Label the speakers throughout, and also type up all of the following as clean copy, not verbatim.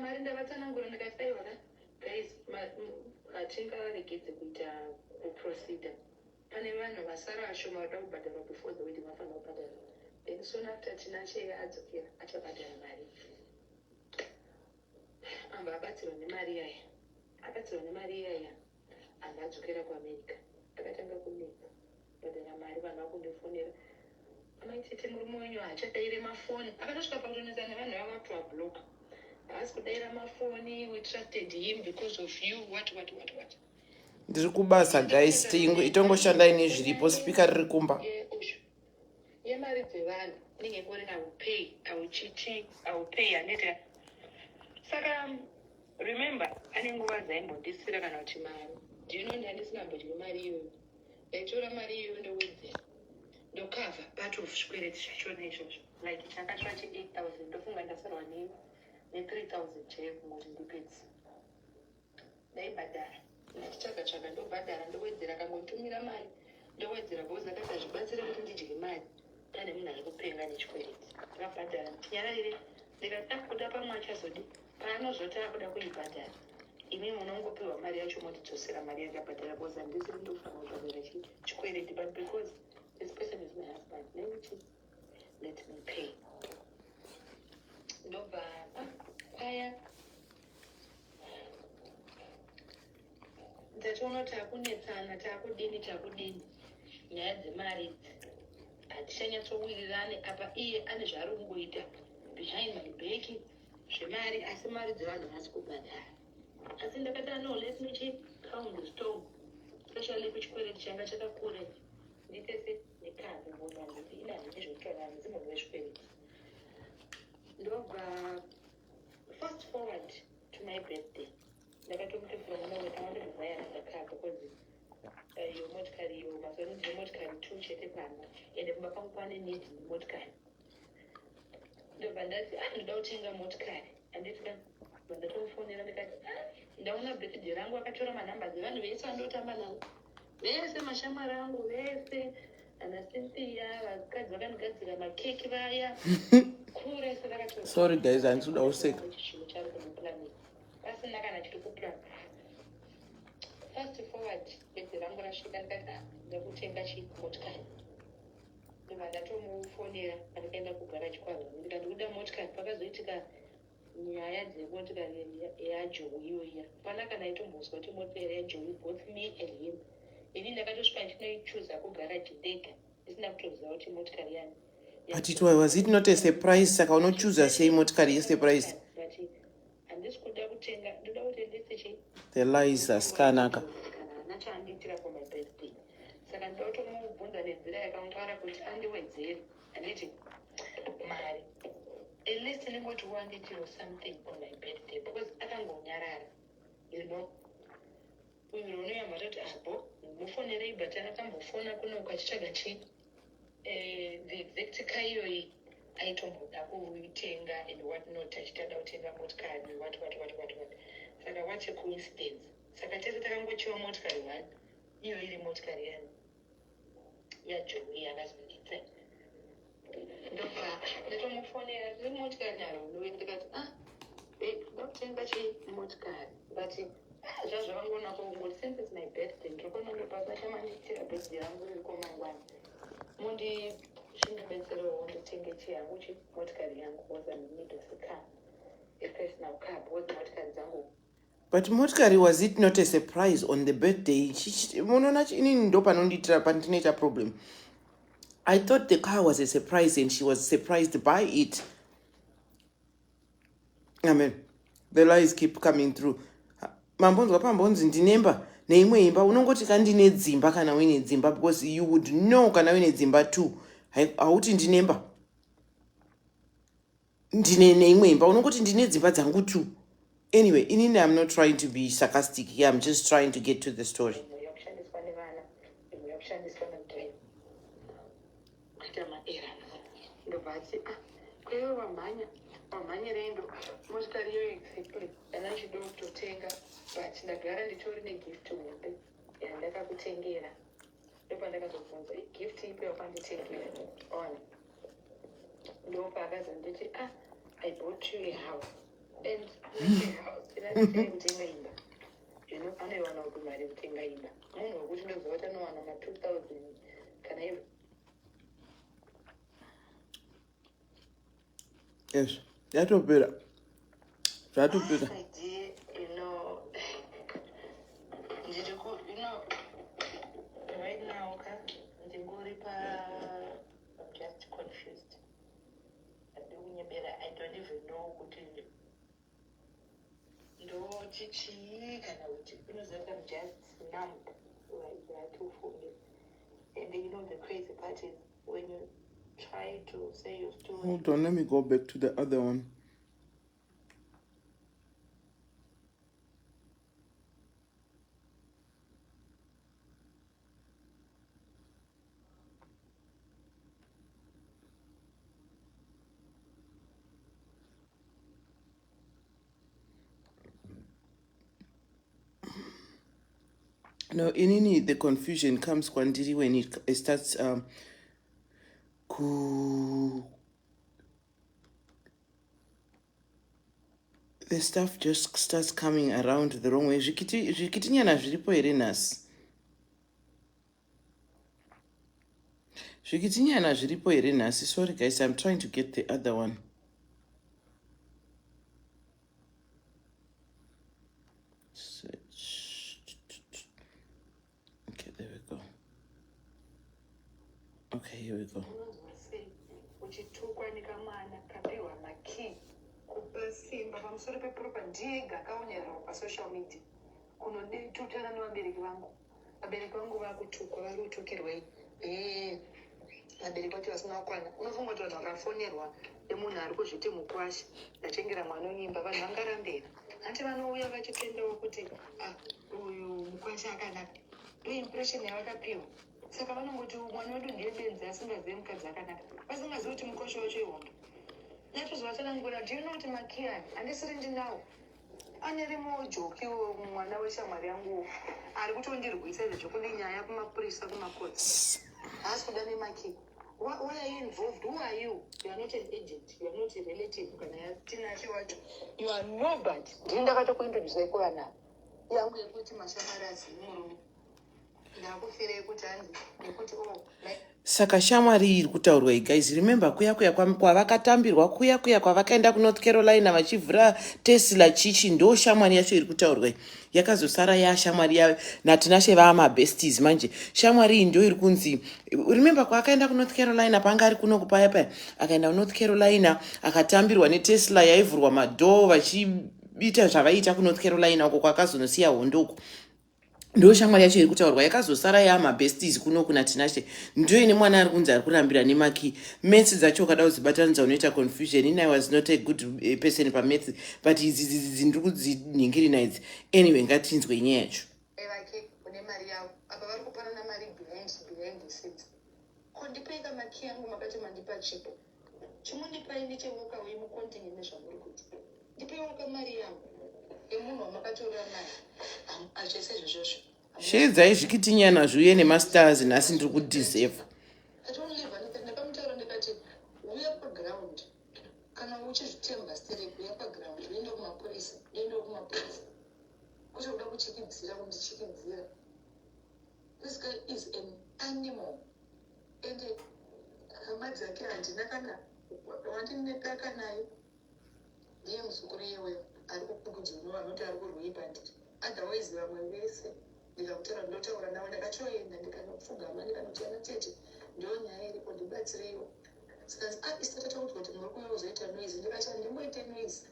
Speaker 1: mari ndakatsanangura ndikati aiwana guys hatingaregedze kuita kuproceda pane vanhu vasara ashoma vada kubhadharwa before the wedding vafanira kubhadhara then soon after tinacheye adzokera achabhadhara mari amba abatsirwa nemari iyaya amba adzokera kuamerica akatanga kunetsa bhadhara mari vanhu vakundifonera amaitete murume wenyu hachadaire mafoni akatosvika pakutonetsa nevanhu vamapwabloka haasi kudaira mafoni we trusted him because of you what
Speaker 2: ndiri kubasa guys itongoshandai nezviripo spika riri kumba
Speaker 1: yemari dzevanhu inenge kuri I will pay handeta saka remember ane nguva dzaimbondisira kana kuti mari ndino ndandisingambodyi mari iyoyo ndaitora mari iyoyo ndowedzera ndokavha part of zvikwereti zvachona izvozvo like chakasva che8,000 ndofunga ndasarwa ne3,000 chaiyo kuti ndipedzi ndaibhadhara ndichitsvaga ndobhadhara ndowedzera kangotumira mari ndowedzera bhozi akati hazvibatsire kuti ndidye mari pane munhu ari kupenga nechikwereti ndakabhadhara nyara ire ndikati kuda pamwe achazodi paanozoti akuda kuibhadhara imi munongopiwa mari yacho motidzosera mari yakabhadhara bhozi handisiri ndofanira kubhadhara chikwereti but because this person is my husband let me pay ndobva kwaya ndatoona takunetsana takudini nyaya dzemari idzi hatichanyatsowirirane apa iye ane zvaari kungoita behind my back zvemari asi mari dzevanhu hasi kubhadhara asi ndakati no let me check count the storm especially kuchikwereti changa chakakura nditese nekave mbonanditi inani nezvekutaura nzimbabwe zvikwereti ndobva fast forward to my birthday ndakatomutevura muna wetamandobvaya ndakava because iyo motikari iyo mazoni ndine motikari 2 chete pano ende kumba pangu pane need motikari ndobva ndati ndoda kutenga motikari handiti ndatomufonera ndikati ndaona birthday rangu akatora manhamba dzevanhu vese vandotamba navo vese mashamwari angu vese ana Cynthia vakadzi vakandigadzira makeki vaya kure saka
Speaker 2: sorry guys handisi kuda kuseka
Speaker 1: chinhu chari kumuplaneti pasina kana chiri kuplan fast forward birthday rangu rasvika ndikati ndakutenga chimotikari ndobva ndatomufonera andikaenda kugaraji kwavo ndikati kuda motikari pakazoitika nyaya dzemotikari yajowi iyoiya pana kana itombozwa kuti motikari yajowi both me and him ini ndakatosvika ndichinoichuza kugaraji ndega isina kutoziva kuti motikari yani
Speaker 2: but it was it not a surprise saka unochuza sei motikari yesurprise
Speaker 1: but handisi kuda kutenga ndoda kuti ndise
Speaker 2: the lies asikanaka
Speaker 1: nachaandiitira for my birthday saka ndotomubvunza nenzira yakangwara kuti andiwedzere handiti mari at least ndingoti wanditiro something on my birthday because akangonyarara uyu unoyamba toti apo mufonerei but akambofona kuno kwachitsvaga the exact car iyoyi aitomboda kuitenga and what not achitada kutenga motikari what saka what a coincidence saka tese takangochiwa motikari 1 iyo iri motikari yani yajowi yakazonditsa ndobva ndatomufonera tiri motikari naro unowe ndikati ndakutenga chimotikari but zvazvakangoona kungoti since it's my birthday ndokona ndopasa chamandiitira birthday rangu ririko mangwana mundishindibetserewo nditenge chiyangu chimotikari yangu because I need a car a personal car because motikari dzangu
Speaker 2: but motikari was it not a surprise on the birthday munoona inini ndo panondiitira pandinoita problem I thought the car was a surprise and she was surprised by it. Amen. The lies keep coming through. Mambonzwa pambonzi ndinemba neimwe imba unongoti kandine dzimba kana uine dzimba because you would know kana uine dzimba too. Hauti ndinemba. Ndine neimwe imba unongoti ndine dzimba dzangu too. Anyway, inini I'm not trying to be sarcastic here. I'm just trying to get to the story.
Speaker 1: wamhanyirendo motikari iyo exactly yanachido kutotenga but ndagara nditori negift hombe yandakakutengera ndopandakazobvunza gift ipi yakanditengera ona ndopa akazonditi I bought you a house And let's house, let's say kutenga imba. Anoiwana kuti mari kutenga imba. Munhu wekuti ndoziva kuti anowana ma2000 kana hivyo.
Speaker 2: Yes, yatopera. Zvatopera.
Speaker 1: Right now, I'm just confused. I don't even know what to do. No, Chichi, and I would just numb like that too for me. And then, the crazy part is when you try to say your story.
Speaker 2: Hold on, let me go back to the other one. No, inini, the confusion comes kwandiri when it starts the stuff just starts coming around the wrong way. Zvikitinyana zviripo here nhasi. Zvikitinyana zviripo here nhasi. Sorry guys, I'm trying to get the other one. Okay, there we go. Okay, here we go.
Speaker 1: Simba pamusoro pepropa ndiye akaonera pasocial media kunodetutana nevabereki vangu. Vabereki vangu vakutukwa, vari kutukirwa vabereki vacho vasina kukwana. Unofunga kuti vanhu vakafonerwa nemunhu ari kuzviti mukwasha ndachengera mwana unyimba, vanhu vangarambera. Hanti vanouya vachitendawo kuti uyu mukwasha akanaka, ndoimpression yavakapiwa. Saka vanongoti mwana wedu ndiye benzi asingazivi mukadzi akanaka, vasingazivi kuti mukwasha wacho ihondo. Natozvatsanangura, do you know what Makia andisiri ndinawo ane rimo jokiwo mwana weshamwari yangu ari kutondirwisa zvokunenyaya kumapurisa kumakotsi haasi kuda neMakia. Why are you involved? Who are you? You are not an agent, you are not a relative. Kana yatinashe wacho, you are nobody. Ndini ndakatokuintroduce kuvana yangu yekuti mashamwari azimurume ndakufirei kuti hanzi nekuti
Speaker 2: Saka shamwari iri kutaurwa iyi guys, remember kuya kwavakatambirwa, kuya kwavakaenda kuNorth Carolina vachivhura Tesla chichi, ndo shamwari yacho iri kutaurwa iyi. Yakazosara yashamwari yayo natinashe vaamabesties manje. Shamwari iyi ndo iri kunzi, remember kwaakaenda kuNorth Carolina panga ari kuno kupaya akaenda kuNorth Carolina akatambirwa neTesla yaivhurwa madhoo vachiita zvavaita kuNorth Carolina uko kwakazonosiya hondoko. Ndo shamwari yacho iri kutaurwa, yakazosara yaamabesties kuno kuna tinashe. Ndo ine mwana ari kunzi ari kurambira neMaki. Maths dzacho ukada kudzibatanidza unoita confusion. I was not a good person pamaths, but idzi ndiri kudziningirina idzi. Anyway, ngatinzwe nyaya yacho.
Speaker 1: Une mari yavo apa vari kupanana mari behind the scenes. Kondipeika Maki yangu makati mandipa chipo. Chimundipai nechewalk away mukontinent nezvamuri kuti. Ndipeiwaka mari yangu emunhu wamakatora mari achese izvozvo.
Speaker 2: Shedzai zvikitinyana zviuye nemastars nhasi ndiri kudeserve.
Speaker 1: Ndakamutaura ndikati uya paground kana uchizvitemba stereki uya paground uende kumapurisa kuti uda kuchikidzira kundichikidzira. This guy is an animal. And hama dzake handina kana wandinetaka naye ndiye muzukuru yeweyo ari kukukudzwa vanoti ari kurwei banditi. Otherwise vamwe vese ndikamutaura ndotaura navo ndakatoenda ndikanopfugama ndikanoti ana tete ndo nyaya iripo ndibatsireiwo. Saka isatatakuti kuti muri kuuya kuzoita noise, ndikati handimboite noise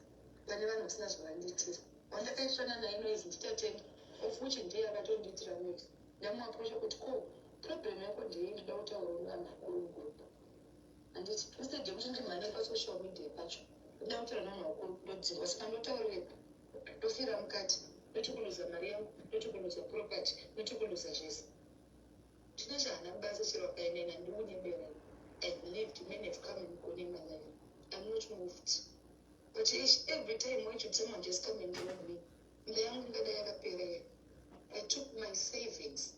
Speaker 1: pane vanhu vasina zvavanditira. Wandakaitana naye noise nditatenga of which ndiye akatondiitira noise. Ndamuaprocha kuti ko problem yako ndei ndoda kutaura nevanhu vakuru mugurupu. Handiti instead yekuti ndimhane pasocial media pacho ndoda kutaura nevanhu vakuru ndodzingwa. Saka ndotauriwe ndofira mukati ndochikuluza mari yangu ndochikuluza property ndochikuluza zvese. Tinashe hana basa chero wakaenena ndimunyemberera. I've lived, men have come and gone in my life. I'm not moved. But every time when someone just come and drop me, I took my savings.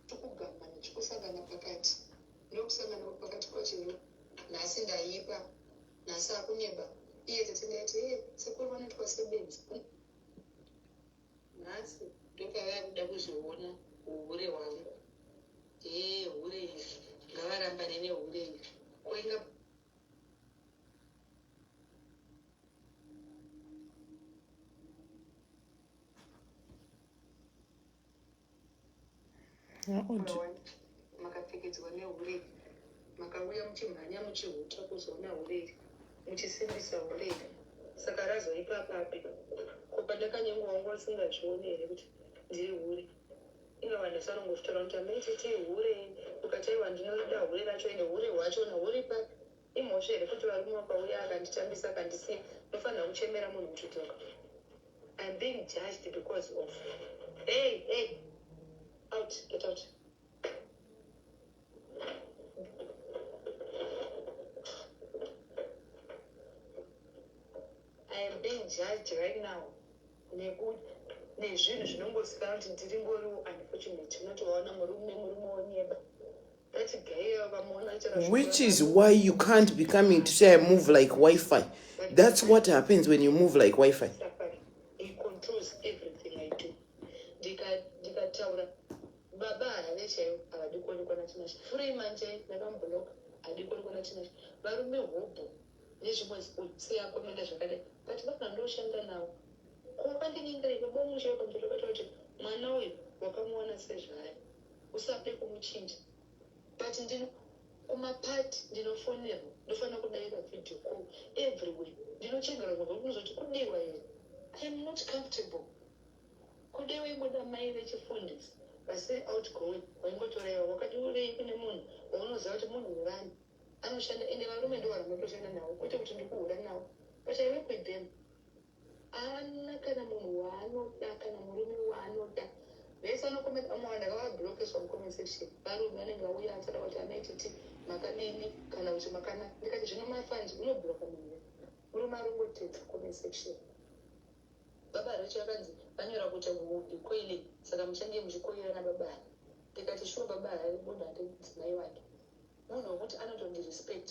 Speaker 1: Tukugamba nechikusangana nhasi ndaipa nhasi akuneba iye tatindati sekuru vanoitwa sebebzi nhasi ndokavaya kuda kuzoona uhure hwangu hure ngavarambane nehure koinga makapfekedzwa nehure makauya muchimhanya muchihuta kuzoona hure muchisimbisa hure saka razoipa papi kopandakanyengwangu asingazvioni here kuti ndiri hure inga vanhu sanongofutora kuti amaititi hure ukataiwa ndinoda hure racho ende hure hwacho nahuri papi imhosva here kuti varume vakauya akanditambisa akandisiya nofanira kuchemera munhu muchidzoka. I'm being judged because of hey out, get out. I am being judged right now. Nezvinhu zvinongosikana kuti ndiri ngoriwo unfortunate unoti waona murume wonyeba.
Speaker 2: Which is why you can't be coming to say I move like Wi-Fi. That's what happens when you move like Wi-Fi.
Speaker 1: He controls everything I do. Ndikataura baba harecheyo havadikoni kwana chinacho furei manje ndakamboloka hadikoni kwana chinacho varume hobho nezvimwe siyakomenda zvakadai but vakandoshanda nawo kwakandinyengereka bomushayo kamtotokata kuti mwana uyu wakamuona sezvaya usapde kumuchinja but ndino kumapati ndinofonerwa ndofanira kudayira video call everywhere ndinochengera kubva kunozoti kudiwa here I am not comfortable kudiwa imboda mai vechifundisi vasi outgoing vaingotoreva wakati urei kune munhu waunoziva kuti munhu wevani anoshanda ende varume ndo vanotoshanda navo kwete kuti ndikuhura navo but I work with them haana kana munhu waanoda kana murume waanoda vese vanokometa amwe vanhu akavablokeswa mucomment section varume vanenge vauya atsara kuti anaititi makadini kana kuti makana ndikati zvino mafandi unobloka munhu murume arongotedza comment section baba racho akanzi vanyora kuti ndikoile saka muchange muchikoira nababa ndikati shuwa baba aribuda ndidzimai wake munhu wokuti anotondirespect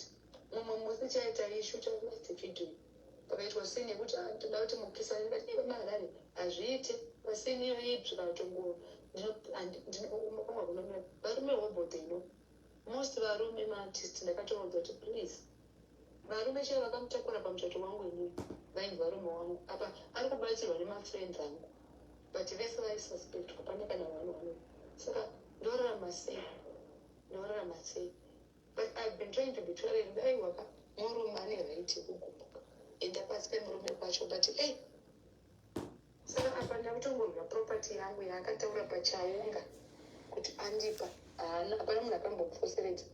Speaker 1: mumwe musi chaita ishu chaite video pakaitwa sini yekuti toda kuti mukisani ndikati baba harare hazviite pasini iyo itsvika tongo ndinokonga kunomira varume hobhodheno most varume maartist ndakatorodza kuti please varume chaivo vakamutakura pamuchato wangu inini vainzi varume wangu apa ari kubatsirwa nemafriends angu but vese vaisuspect kupane kana vanhu saka ndorarama sei but I've been trying to be tolerant aiwaka murume ane right yekugubuka enda pasi pemurume kwacho but saka apa ndakutongorwa property yangu yaakataura pachaunga kuti andipa hapana munhu akambomufoseredza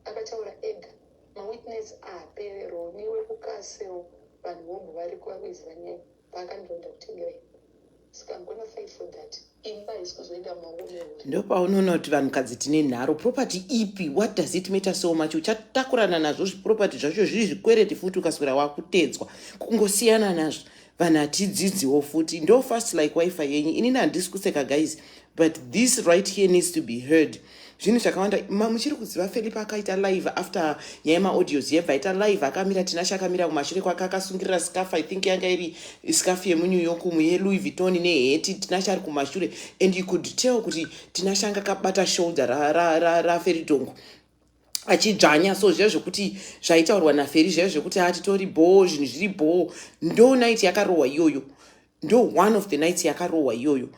Speaker 1: akataura ega mawitness apere roni wekukaseo vanhu vobvo vari kuvawizi vanyaya paakandironda kutengerai saka I'm gonna fight for that imba isi kuzoenda mumarume
Speaker 2: ndopaunoona kuti vanhukadzi tine nharo property ipi what does it matter so much uchatakurana nazvo zviproperty zvacho zviri zvikwereti futi ukaswera wakutedzwa kungosiyana nazvo vanhu hatidzidziwo futi ndo fast like wifi yenyu inini handisi kuseka guys but this right here needs to be heard zvinhu zvakawanda muchiri kuziva Felipe akaita live after nyaya yemaaudios yebva aita live akamira tinashe akamira kumashure kwake akasungirira scarf I think yanga iri scarf yemunew york yelouis vuitton neheti tinashe ari kumashure and you could tell kuti tinashe anga akabata shoulder raferidhongo achidzvanya so zviya zvokuti zvaitaurwa naferi zviya zvokuti hatitori bho zvinhu zviri bho ndo night yakarohwa iyoyo ndo one of the nights yakarohwa iyoyo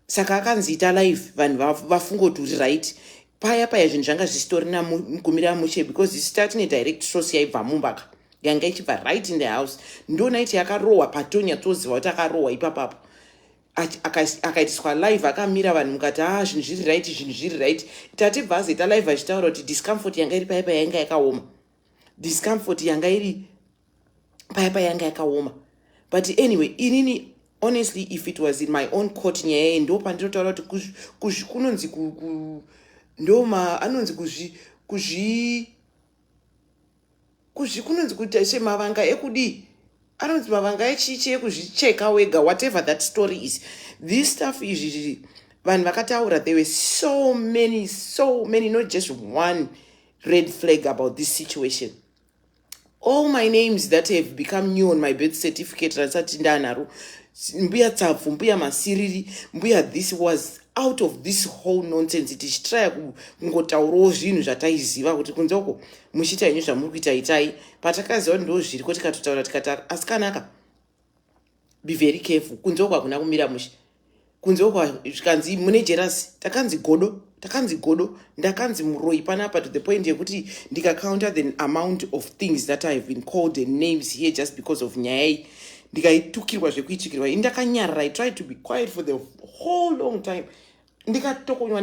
Speaker 2: saka akanziita live vanhu vafungoti uri right paya zvinhu zvanga zvisitorina mukumira mushe because isitati nedirect source yaibva mumbaka yanga ichibva right in the house ndo night yakarohwa patonyatsoziva kuti akarohwa ipapapo akaitiswa live akamira vanhu mukati zvinhu zviri right tatibva azoita live achitaura kuti discomfort yanga iri paipa yanga yakaoma discomfort yanga iri paipa yanga yakaoma but anyway inini honestly if it was in my own court nyaya ndo pandinotaura kuti kunonzi ndoma anonzi kunonzi kuita semavanga ekudi anonzi mavanga echichi ekuzvicheka wega whatever that story is this stuff izvi vanhu vakataura there were so many not just one red flag about this situation all my names that have become new on my birth certificate rasati ndanaro, mbuya tsapfu, mbuya masiriri, mbuya this was out of this whole nonsense. Tichitry kungotaurawo zvinhu zvataiziva kuti kunze uko muchiita inyu zvamuri kuita itai, patakaziva kuti ndo zviriko tikatotaura tikati asikanaka, be very careful. Kunze uko hakuna kumira mushe, kunze uko zvikanzi mune jerasi, takanzi godo, ndakanzi muroi panapa, to the point yekuti ndikacounter the amount of things that I have been called and names here just because of nyaya ndikaitukirwa zvekuitukirwa. Indakanyarara, I tried to be quiet for the whole long time. Ndikatokonywa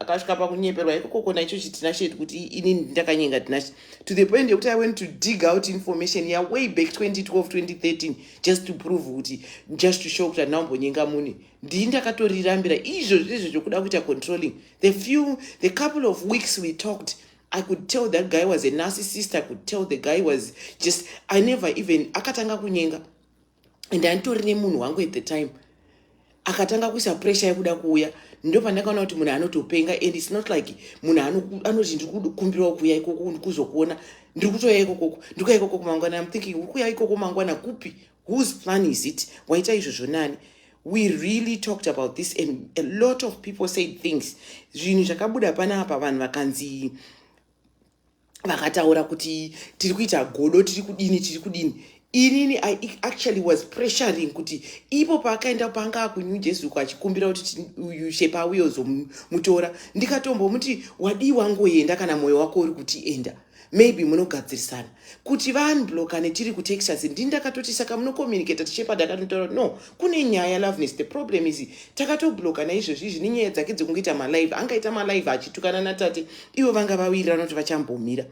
Speaker 2: akasvika pakunyeperwa ikokona icho chitina chedu kuti inini ndakanyenga tinacho, to the point yekuti I went to dig out information ya way back 2012 2013 just to prove kuti, just to show kuti andambonyenga muni. Ndakatorambira izvozvo zvokuda kuita controlling. The couple of weeks we talked, I could tell that guy was a narcissist. I could tell the guy was just, I never even akatanga kunyenga, and anditori nemunhu wangu at the time akatanga kuisa pressure yekuda kuuya. Ndo pandakaona kuti munhu anotopenga, and it's not like munhu anoti ndiri kukumbirawo kuuya ikoko kuzokuona, ndiri kutoya ikoko ndikuya ikoko mangwana. I'm thinking uri kuya ikoko mangwana kupi? Whose plan is it? Waita izvozvo nani? We really talked about this, and a lot of people said things. Zvinhu zvakabuda panapa, vanhu vakanzi vakataura kuti tiri kuita godo, tiri kudini. Inini I actually was pressuring kuti ipo paakaenda panga kuNew Jersey achikumbira kuti uyu shepa uyozomutora, ndikatombomuti wadiwa ngoenda kana moyo wako uri kuti enda, maybe munogadzirisana kuti vanblokane tiri kuTexas. Ndakatoti saka munokommunicate tichepa dakatotaura no, kune nyaya Loveness, the problem is takatoblokana izvozvi izvi nenyaya dzake dzekungoita malive, angaita malive achitukana natate, ivo vanga vawirirana kuti vachambomira.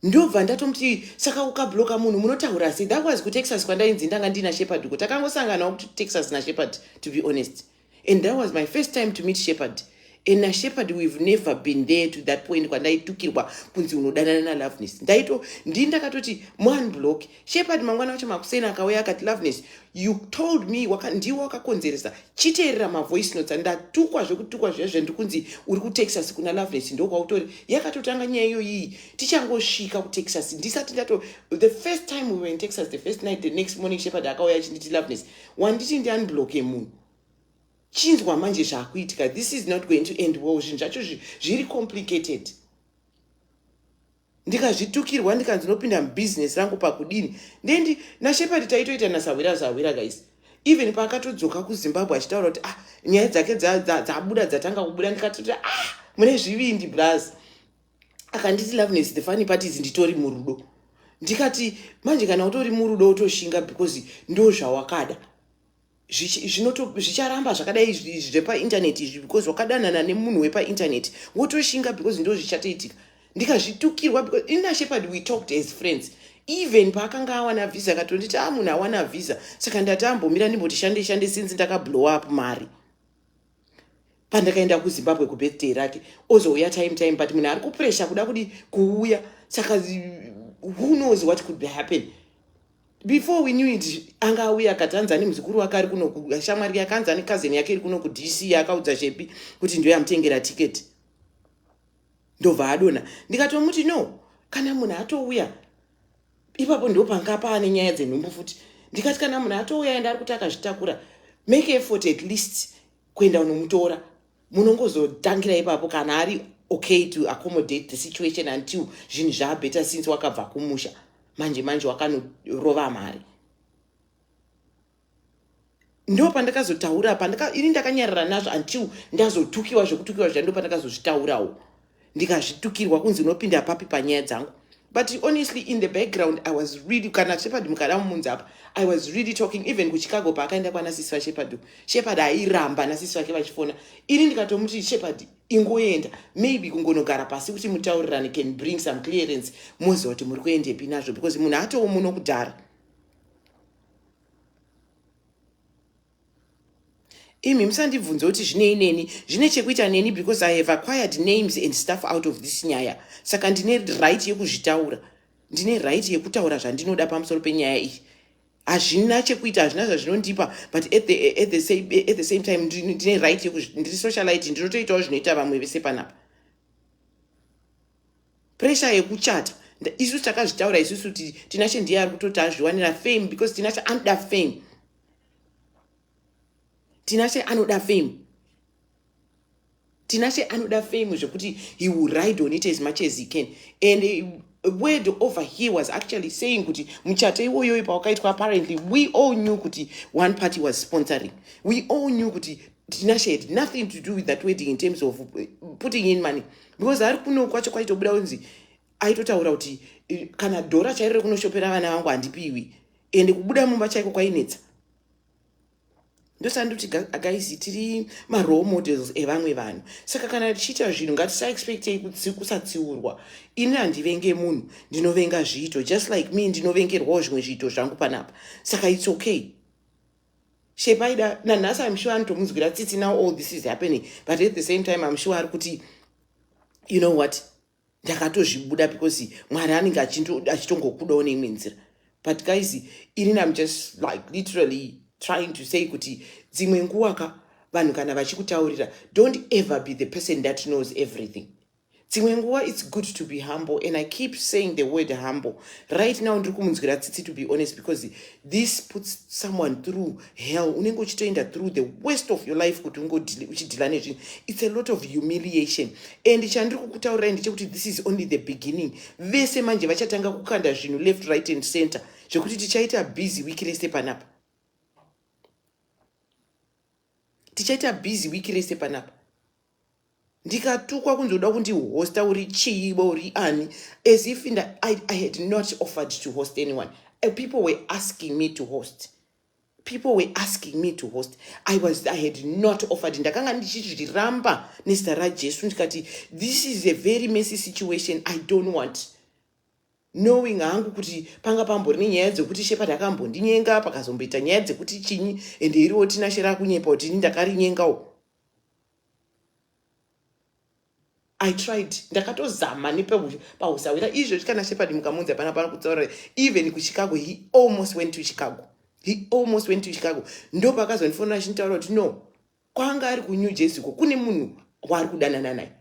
Speaker 2: Ndobva ndatomuti saka ukabloka munhu munotaura sei? That was kuTexas kwandainzi ndanga ndina Shepherd uko, takangosanganawo kuTexas naShepherd, to be honest, and that was my first time to meet Shepherd. And naShepherd we've never been there to that point kwandaitukirwa kunzi unodanana naLoveness. Ndakatoti block Shepherd mangwana wacho makusena akauya akati Loveness, you told me ndiwo wakakonzeresa, chiteerera mavoice notes, ndatukwa zvekutukwa zvezvo ndikunzi uri kuTexas kuna Loveness ndokwautori. Yakatotanga nyaya iyoyi tichangosvika kuTexas ndisati the first time we were in Texas, the first night, the next morning Shepherd akauya achinditi Loveness, wanditi ndiunblocke munhu, chinzwa manje zvakuitika, this is not going to end well, zvinhu zvacho zviri complicated. Ndikazvitukirwa ndikanzi nopinda mubusiness rangu pakudini, ndendi naShepherd taitoita nazawira guys. Even paakatodzoka kuZimbabwe achitaura kuti nyaya dzake dzabuda dzatanga kubuda, ndikatoti mune zvivindi blas. Akanditi Loveness, the funny part is nditori murudo. Ndikati manje kana utori murudo utoshinga because ndo zvawakada. Zvicharamba zvakadai zvepainternet izvi because wakadanana nemunhu wepainternet wotoshinga because ndo zvichatoitika. Ndikazvitukirwa because ina Shepherd we talked as friends. Even paakanga awana visa akatonditi munhu awana visa, saka ndati ambomira ndimboti shande since ndakablow up mari. Pandakaenda kuZimbabwe kubirthday rake ozouya time but munhu ari kupressure kuda kuti kuuya, saka who knows what could happen. Before we knew it, anga uya akatanzani muzukuru wake ari kuno, shamwari yake anzani cousin yake iri kuno kuDC, akaudza Shepi kuti ndio yamutengera ticket. Ndobva adona. Ndikatomuti no, kana munhu atouya ipapo ndo panga paane nyaya dzenhumbu futi. Ndikati kana munhu atouya enda ari kuti akazvitakura, make effort at least kuenda unomutora. Munongozotangira ipapo kana ari okay to accommodate the situation until zvinhu zvabeta since wakabva kumusha. Manje wakanorova mari. Ndo pandakazotaura ini ndakanyarara nazvo until ndazotukiwa zvokutukiwa zvando pandakazozvitaurawo. Ndikazvitukirwa kunzi unopinda papi panyaya dzangu. But honestly, in the background, I was really, kana Shepherd mukada mumunzi apa, I was really talking, even kuChicago paakaenda kwanasisi vaShepherd. Shepherd airamba nasisi vake vachifona. Ini ndikatomuti Shepherd ingoenda, maybe kungonogara pasi kuti mutaurirane can bring some clearance, moziva kuti muri kuendepi nazvo, because munhu atowo muno kudhara. Imi musandibvunze kuti zvinei neni, zvine chekuita neni because I have acquired names and stuff out of this nyaya. Saka ndine right yekuzvitaura. Ndine right yekutaura zvandinoda pamusoro penyaya iyi. Hazvina chekuita, hazvina zvazvinondipa, but at the same time ndine right ndiri socialite, ndinotoitawo zvinoita vamwe vese panapa. pressure yekuchata. Isusu takazvitaura isusu kuti Tinashe ndiye ari kutoti azviwanira fame, because Tinashe anoda fame. Tinashe anoda fame. Tinashe anoda fame zvekuti he will ride on it as much as he can. And a word over here was actually saying kuti muchato iwoyo pawakaitwa, apparently we all knew kuti one party was sponsoring. We all knew kuti Tinashe had nothing to do with that wedding in terms of putting in money, because ari kuno kwacho kwaitobuda unzi aitotaura kuti kana dhora chairire kunoshopera vana vangu handipiwi, ende kubuda mumba chaiko kwainetsa. Ndosandoti guys tiri ma role models evamwe vanhu. Saka kana tichiita zvinhu ngatisaexpectei kusatsiurwa. Ini handivenge munhu, ndinovenga zviito, just like me ndinovengerwawo zvimwe zviito zvangu panapa. Saka it's okay. Shepaida nanhasi I'm sure anotomunzwira tsitsi now all this is happening, but at the same time I'm sure ari kuti you know what, ndakatozvibuda because Mwari anenge achitongokudawo neimwe nzira. But guys, inini I'm just like literally trying to say kuti dzimwe nguwa vanhu kana vachikutaurira, don't ever be the person that knows everything. Dzimwe nguwa it's good to be humble, and I keep saying the word humble. Right now ndiri kumunzwira tsitsi, to be honest, because this puts someone through hell. Unenge uchitoenda through the worst of your life kuti uchidhila nezvinhu. It's a lot of humiliation. And chandiri kukutaurira ndechekuti this is only the beginning. Vese manje vachatanga kukanda zvinhu left, right and center zvekuti tichaita busy wiki rese panapa. Tichaita busy wiki rese panapa. Ndikatukwa kunzoda kundihosta uri chiibo uri ani, as if I had not offered to host anyone. People were asking me to host. People were asking me to host. I had not offered. Ndakanga ndichiramba nezita raJesu ndikati this is a very messy situation. I don't want. Knowing hangu kuti panga pambori nyaya dzekuti Shepherd akambondinyenga, pakazomboita nyaya dzekuti chinyi, ende iriwo Tinashe rakunyepa kuti ndakarinyengawo. I tried. Ndakatozama nepahusawira izvo kana Shepherd mukamunza pana kutaura even kuChicago. He almost went to Chicago. Ndo pakazondifonera achintaura kuti no, kwanga ari kuNew Jersey kune munhu wari kudanana naye.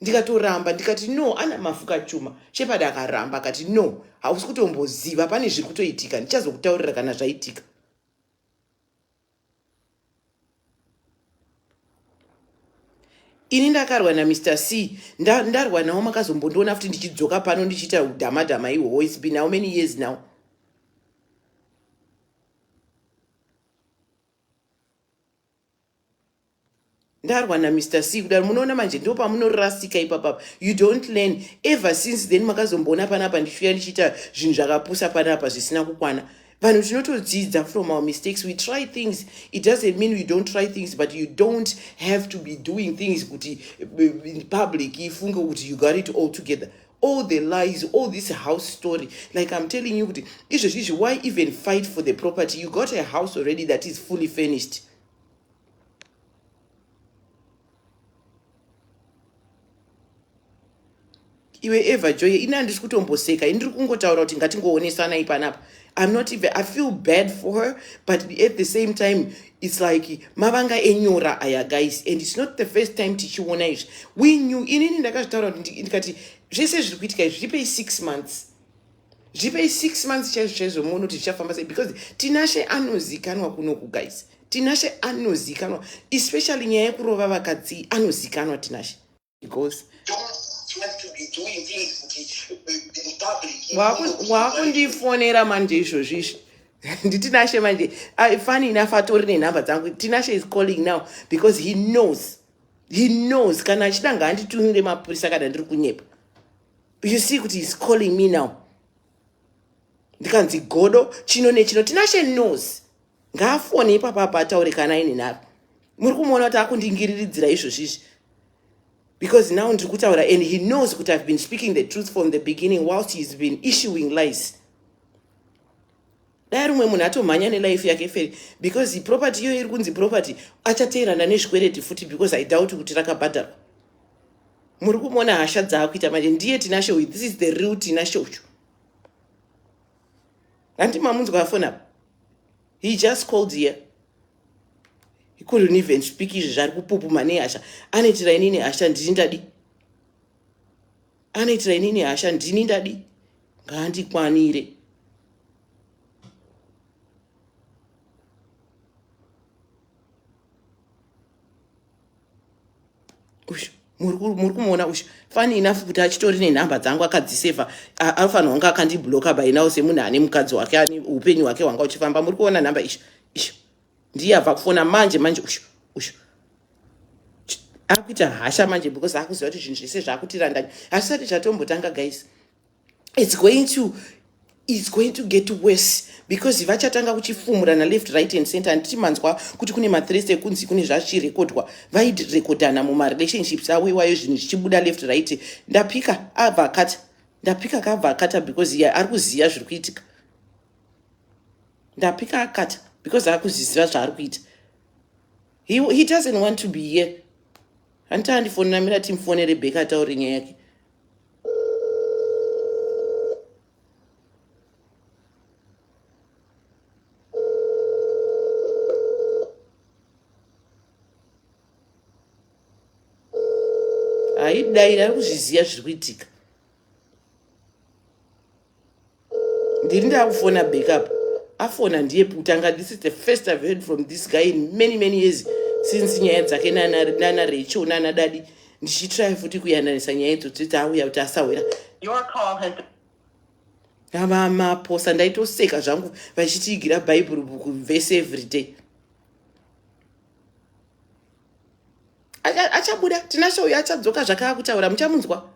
Speaker 2: Ndikatoramba ndikati no, ana mafuka chuma. Shepherd akaramba akati no, hausi kutomboziva pane zviri kutoitika, ndichazokutaurira kana zvaitika. Ini ndakarwa naMr. C, ndarwa nawo makazombondiona futi ndichidzoka pano ndichiita udhamadhama ihwohwo. It's been how many years now? Ndarwa naMr. C kudaro munoona manje ndo pamunorasika ipapa. You don't learn. Ever since then makazombona panapa ndichiuya ndichiita zvinhu zvakapusa panapa zvisina kukwana. Vanhu tinotodzidza from our mistakes. We try things. It doesn't mean we don't try things, but you don't have to be doing things kuti in public ifunge kuti you got it all together. All the lies, all this house story, like I'm telling you, why even fight for the property? You got a house already that is fully furnished. Iwe Eva Joy, ina handisi kutomboseka, indiri kungotaura kuti ngatingoonesana ipanapa. I feel bad for her, but at the same time, it's like mavanga enyora aya guys, and it's not the first time tichiona izvi. We knew, inini ndakazvitaura ndikati zvese zviri kuitika izvi zvipei 6 months. Zvipei 6 months chaizvo muone kuti zvichafamba sei, because Tinashe anozikanwa kunoku guys. Tinashe anozikanwa, especially nyaya yekurova vakadzi anozikanwa Tinashe. Because
Speaker 3: to be doing things in public.
Speaker 2: Wakundifonera manje izvozvo izvi. Tinashe manje, funny enough atori nenhamba dzangu. Tinashe is calling now because he knows kana achida ngaanditumire mapurisa kana ndiri kunyepa. You see kuti he's calling me now. Ndikanzi godo chino nechino. Tinashe knows. Ngaafone ipapa ataure kana aine nharo. Muri kumuona kuti akundingiriridzira izvozvo izvi. Because now ndikutaura, and he knows that I've been speaking the truth from the beginning whilst he's been issuing lies. Dai rumwe munhu atomhanya nelife yake feri, because property iyo iri kunzi property achateerana nezvikwereti futi, because I doubt kuti rakabhadharwa. Muri kumuona hasha dzaakuita manje, ndiye Tinashe uyu. This is the real Tinashe uyu. Handimamunzwa afona apa. He just called here. He couldn't even speak izvi zvari kupupuma nehasha. Anetira inini hasha ndiri ndadi. anoitira inini hasha ndini ndadi ngandikwanire. muri kumuona usho fani enough kuti achitori nenhamba dzangu akadzisevha anofanirwa kunge akandibloka by now semunhu ane mukadzi wake ane upenyu hwake hwanga uchifamba. Muri kuona nhamba isho ndiye abva kufona manje usho akuita hasha manje because akuziva kuti zvinhu zvese zvaakutirandanya hazvisati zvatombotanga guys. It's going to get worse because vachatanga kuchifumurana left right and center. Handiti manzwa kuti kune mathreats ekunzi kune zvachirekodwa vairekodhana mumarelationships avo iwayo zvinhu zvichibuda left right. Ndapika kabva akata because iye ari kuziva zviri kuitika. Ndapika akata because ari kuziva zvaari kuita. He doesn't want to be here. Handiti andifonera mira timufonere Rebecca ataure nyaya yake. Haidai ari kuzviziva zviri kuitika. Ndiri ndakufona backup. Afona ndiye kutanga. This is the first I've heard from this guy in many years since nyaya dzake nana Rachel nana Daddy. Ndichitry futi kuyananisa nyaya idzo kuti auya kuti asawira.
Speaker 3: Your call has
Speaker 2: maposa ndaitoseka zvangu vachitiigira Bible book verse every day. Achabuda tinasho uyo achadzoka zvakava kutaura muchamunzwa.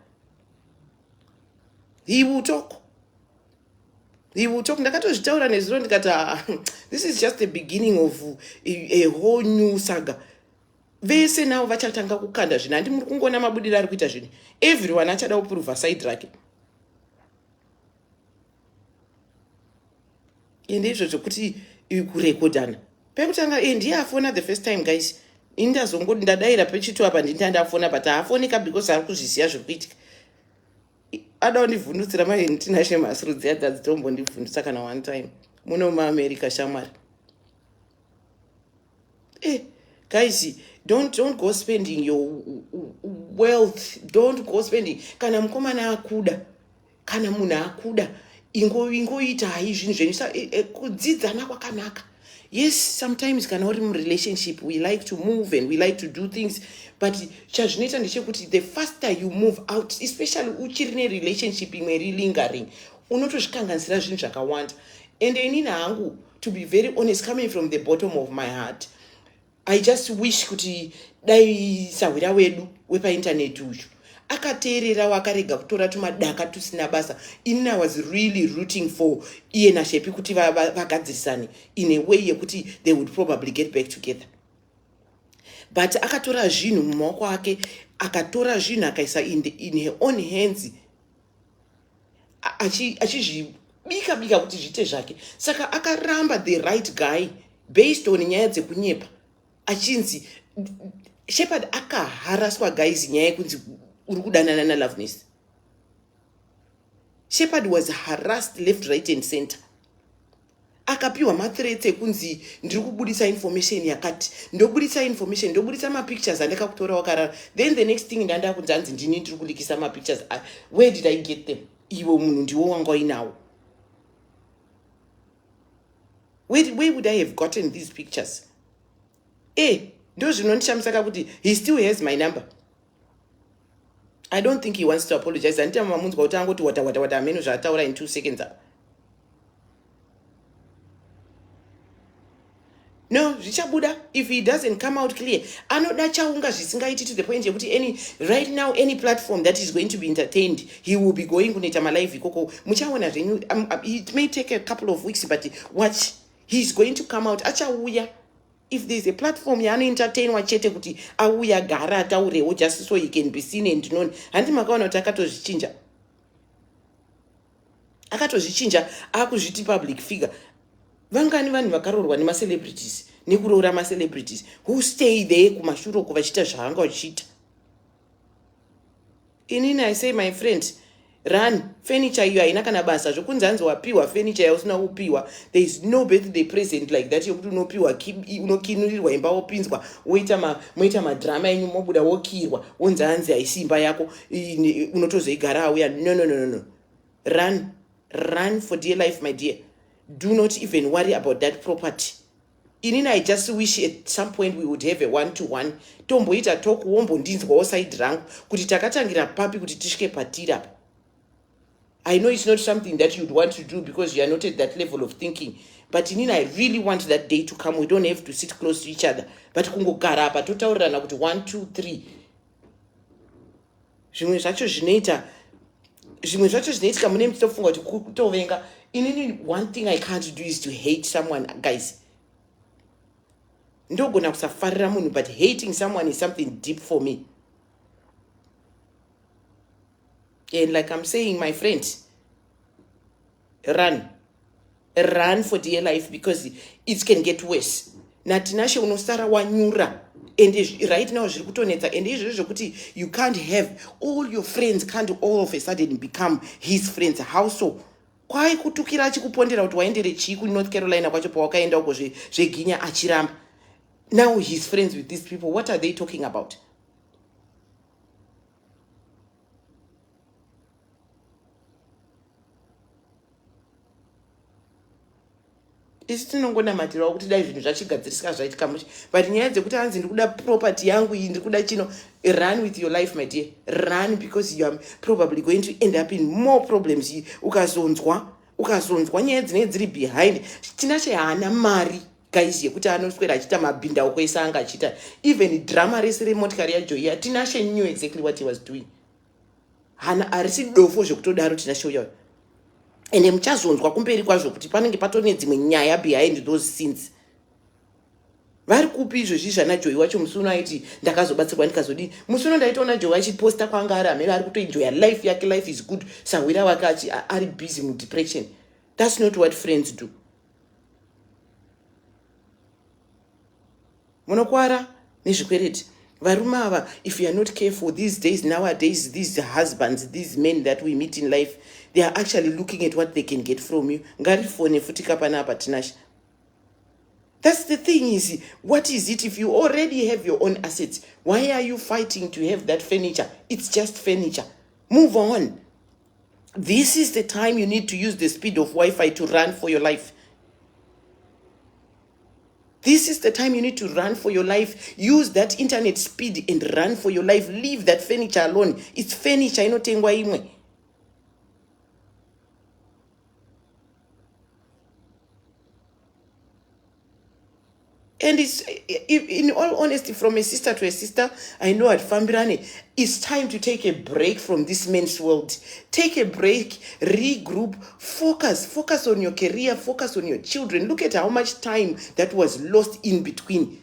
Speaker 2: He will talk. Ndakatozvitaura nezuro ndikati this is just the beginning of a whole new saga. Vese navo vachatanga kukanda zvinhu. Handi muri kungoona mabudiro ari kuita zvinhu. Everyone achada kuprova side rake. Ende izvozvo kuti kurekodhana pekutanga ndiye afona the first time guys. Indazongoti ndadaira pechitu apa nditandafona but haafonika because ari kuzviziva zviri kuitika. Ada kundivhundutsira mai nditinashe masuru dziya dzadzitombondivhundutsa kana one time muno muAmerica shamwari. Guys, don't go spending your wealth. Don't go spending. Kana mukomana akuda kana munhu akuda ingoita hai zvinhu zvenyu kudzidzana kwakanaka. Yes, sometimes kana uri relationship we like to move and we like to do things, but chazvinoita ndechekuti the faster you move out, especially uchiri relationship imwe lingering, unotozvikanganisira zvinhu zvakawanda. And inini hangu, to be very honest, coming from the bottom of my heart, I just wish kuti dai sawira wedu wepainternet uyu akateerera wakarega kutora tumadaka tusina basa. Inini I was really rooting for iye naShepi kuti vagadzirisane in a way yekuti they would probably get back together. But akatora zvinhu mumaoko ake, akatora zvinhu akaisa in her own hands, achizvibika kuti zviite zvake. Saka akaramba the right guy based on nyaya dzekunyepa. Achinzi Shepherd akaharaswa guys nyaya yekunzi uri kudanana naLoveness. Shepherd was harassed left, right and center. Akapiwa mathreats ekunzi ndiri kubudisa information yakati, ndobudisa information, ndobudisa mapictures andakakutora wakarara. Then the next thing ndanda kunzanzi ndini ndiri kulikisa mapictures. Where did I get them? Iwe munhu ndiwo wanga uinawo. Where would I have gotten these pictures? Ndo zvinondishamisa kuti he still has my number. I don't think he wants to apologize. Andita mamunzwa kuti angoti wata ameno zvataura in 2 seconds. No, zvichabuda if he doesn't come out clear. Anoda chaunga zvisingaiti to the point yekuti right now any platform that is going to be entertained, he will be going kunoita malive ikoko. Muchaona zvenyu. It may take a couple of weeks, but watch, he's going to come out. Achauya. If there's a platform yaano entertain wachete kuti auya gara ataurewo just so he can be seen and known. Handi makaona kuti akatozvichinja akuzviti public figure. Vangani vanhu vakarorwa nemacelebrities nekuroora macelebrities who stay there kumashure uko vachiita zvavanga vachiita. Inini I say my friend, Run. Furniture you haina kana basa zvokunzi hanzi wapiwa furniture yausina kupiwa. There is no birthday present like that yokuti unopiwa unokinurirwa imba wopinzwa moita madrama enyu mobuda wokirwa wonzi hanzi haisi imba yako unotozoigara auya. No. Run for dear life, my dear. Do not even worry about that property. Inini, I just wish at some point we would have a one-to-one. Tomboita talk wombondinzwawo side rangu kuti takatangira papi kuti tisvike patiri apa. I know it's not something that you'd want to do because you are not at that level of thinking. But inini, I really want that day to come. We don't have to sit close to each other. But kungogara apa totaurirana kuti 1, 2, 3. Zvimwe zvacho zvinoitika mune muchitofunga kuti kutovenga. Inini, one thing I can't do is to hate someone, guys. Ndogona kusafarira munhu, but hating someone is something deep for me. And like I'm saying, my friends, run for dear life because it can get worse. Natinashe unosara wanyura. And right now zviri kutonetsa, and izvozvo kuti you can't have all your friends can't all of a sudden become his friends. How so? Kwai kutukira achikupondera kuti waendere chii kuNorth Carolina kwacho pawakaenda uko zveginya achiramba. Now he's friends with these people. What are they talking about? Isi tinongonamatirawo kuti dai zvinhu zvachigadzirisika zvaitika muchi. But nyaya dzekuti hanzi ndikuda property yangu iyi ndikuda chino. Run with your life, my dear. Run because you are probably going to end up in more problems. Ukazonzwa nyaya dzinenge dziri behind. Tinashe haana mari. Guys, yekuti anoswera achita mabhinda okuisa anga achita. Even drama rese remotikari yaJoya, Tinashe knew exactly what he was doing. Hana arisi dofo zvekutodaro Tinashe uya. Ende muchazonzwa kumberi kwazvo kuti panenge patone dzimwe nyaya behind those scenes. Vari kupi izvozvi zvanaJoyi wacho musi unoaiti ndakazobatsirwa ndikazodini. Musi uno ndaitoona Joyi achiposta kwanga ari amene ari kutoenjoya life yake, life is good. Sawira wake ari busy mudepression. That's not what friends do. Munokwara nezvikwereti. Varume ava, if you are not careful these days, nowadays, these husbands, these men that we meet in life, they are actually looking at what they can get from you. Ngarifone futika panapa Tinashe. That's the thing is, what is it if you already have your own assets? Why are you fighting to have that furniture? It's just furniture. Move on. This is the time you need to use the speed of Wi-Fi to run for your life. This is the time you need to run for your life. Use that internet speed and run for your life. Leave that furniture alone. It's furniture, inotengwa imwe. And it's, in all honesty, from a sister to a sister, I know at Fambirane, it's time to take a break from this men's world. Take a break, regroup, focus on your career, focus on your children. Look at how much time that was lost in between.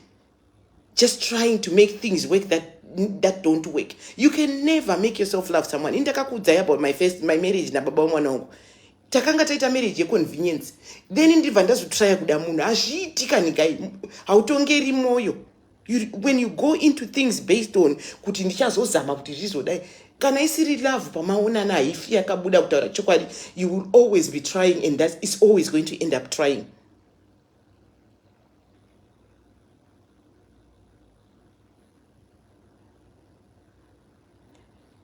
Speaker 2: Just trying to make things work that don't work. You can never make yourself love someone. Indakakudzai about my marriage na baba mwana wangu. Takanga taita marriage yeconvenience. Then ndibva ndazotraya kuda munhu azviitika nikai hautongeri moyo. When you go into things based on kuti ndichazozama kuti zvizodai, kana isiri love pamaonana haifi yakabuda kutaura chokwadi, you will always be trying, and that is always going to end up trying.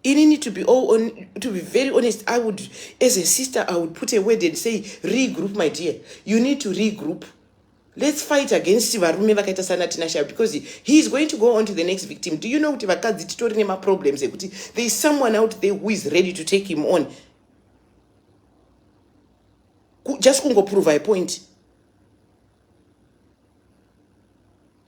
Speaker 2: You need to be to be very honest. I would, as a sister, I would put a word and say, regroup, my dear. You need to regroup. Let's fight against varume vakaita sana Tinashe, because he is going to go on to the next victim. Do you know kuti vakadzi titori nema problems ekuti there is someone out there who is ready to take him on. Just kungo prove a point.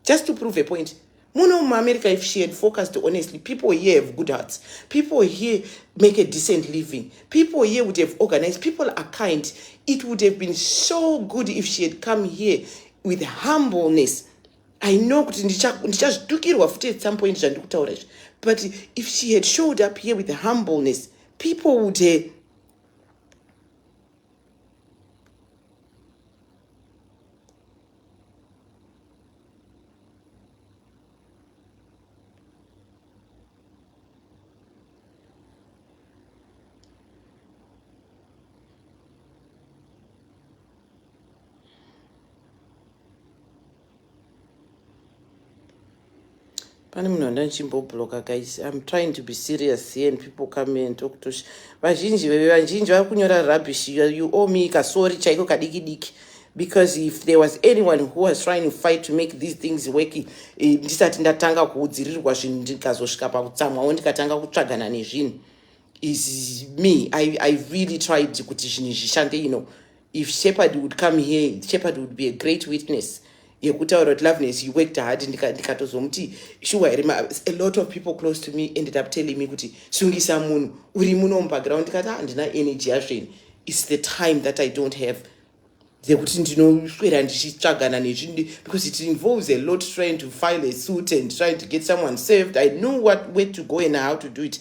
Speaker 2: Just to prove a point. Muno America, if she had focused honestly, people here have good hearts. People here make a decent living. People here would have organized. People are kind. It would have been so good if she had come here with humbleness. I know at some point, but if she had showed up here with humbleness, people would have. Pane munhu wandandichimbobloka guys. I'm trying to be serious here and people come here and talk to vazhinji vari kunyora rubbish. You owe me kasori chaiko kadiki diki. Because if there was anyone who was trying to fight to make these things working, ndisati ndatanga kuudzirirwa zvinhu ndikazosvika pakutsamwawo ndikatanga kutsvagana nezvinhu, is me. I really tried kuti zvinhu zvishande, you know. If Shepherd would come here, Shepherd would be a great witness. Yekutaura kuti Loveness, you worked hard, ndikatozomuti sure. A lot of people close to me ended up telling me kuti sungisa munhu uri muno mubackground, ndikati handina energy yazveni. It's the time that I don't have. Because it involves a lot, trying to file a suit and trying to get someone saved. I know where to go and how to do it.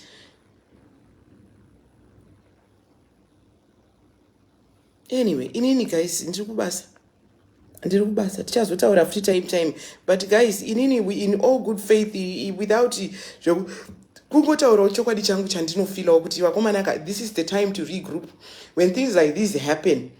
Speaker 2: Anyway, in any guys, tichazotaura futi time. But guys, in all good faith, without kungotaurawo chokwadi changu chandinofilawo kuti vakomanaka, this is the time to regroup. When things like this happen,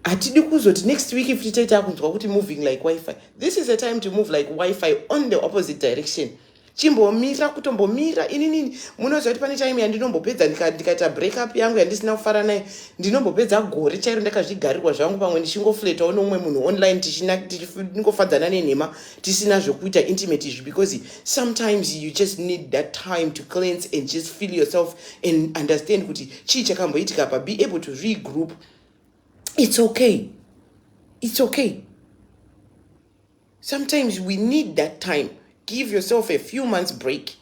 Speaker 2: hatidi kuzoti next week if tichaita kunzwa kuti moving like Wi-Fi. This is a time to move like Wi-Fi on the opposite direction. Chimbomira kutombomira inini munoziva kuti pane time yandinombopedza ndikaita breakup yangu yandisina kufara naye, ndinombopedza gore chairo ndakazvigarirwa zvangu pamwe ndichingofletawo nomwe munhu online tichingofadzana nenhema tisina zvokuita intimate izvi, because sometimes you just need that time to cleanse and just feel yourself and understand kuti chii chakamboitika pa, be able to regroup. It's okay. It's okay. Sometimes we need that time. Give yourself a few months break,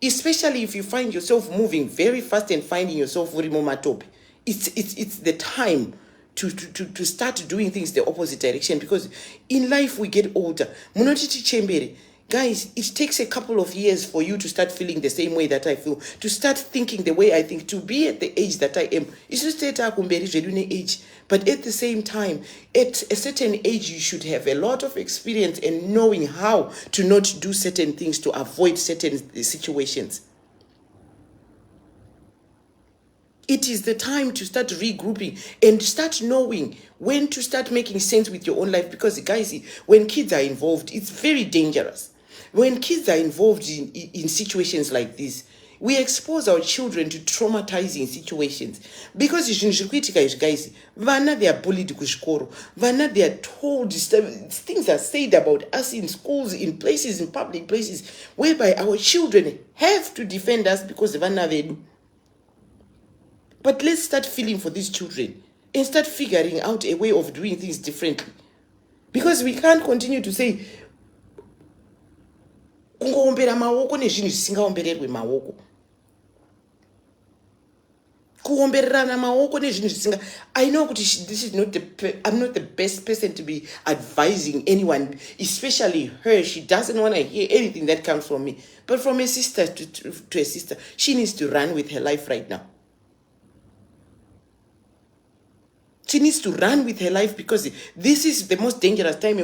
Speaker 2: especially if you find yourself moving very fast and finding yourself urimo matope. It's the time to start doing things the opposite direction, because in life we get older. Munotiti chembere. Guys, it takes a couple of years for you to start feeling the same way that I feel, to start thinking the way I think, to be at the age that I am. It's just age. But at the same time, at a certain age, you should have a lot of experience and knowing how to not do certain things, to avoid certain situations. It is the time to start regrouping and start knowing when to start making sense with your own life. Because guys, when kids are involved, it's very dangerous. When kids are involved in situations like this, we expose our children to traumatizing situations. Because guys, vana, they are bullied kuzvikoro. Vana, they are told things are said about us in schools, in places, in public places, whereby our children have to defend us because vana they do. But let's start feeling for these children and start figuring out a way of doing things differently. Because we can't continue to say, I know this is not I'm not the best person to be advising anyone, especially her. She doesn't want to hear anything that comes from me. But from a sister to a sister, she needs to run with her life right now. She needs to run with her life, because this is the most dangerous time.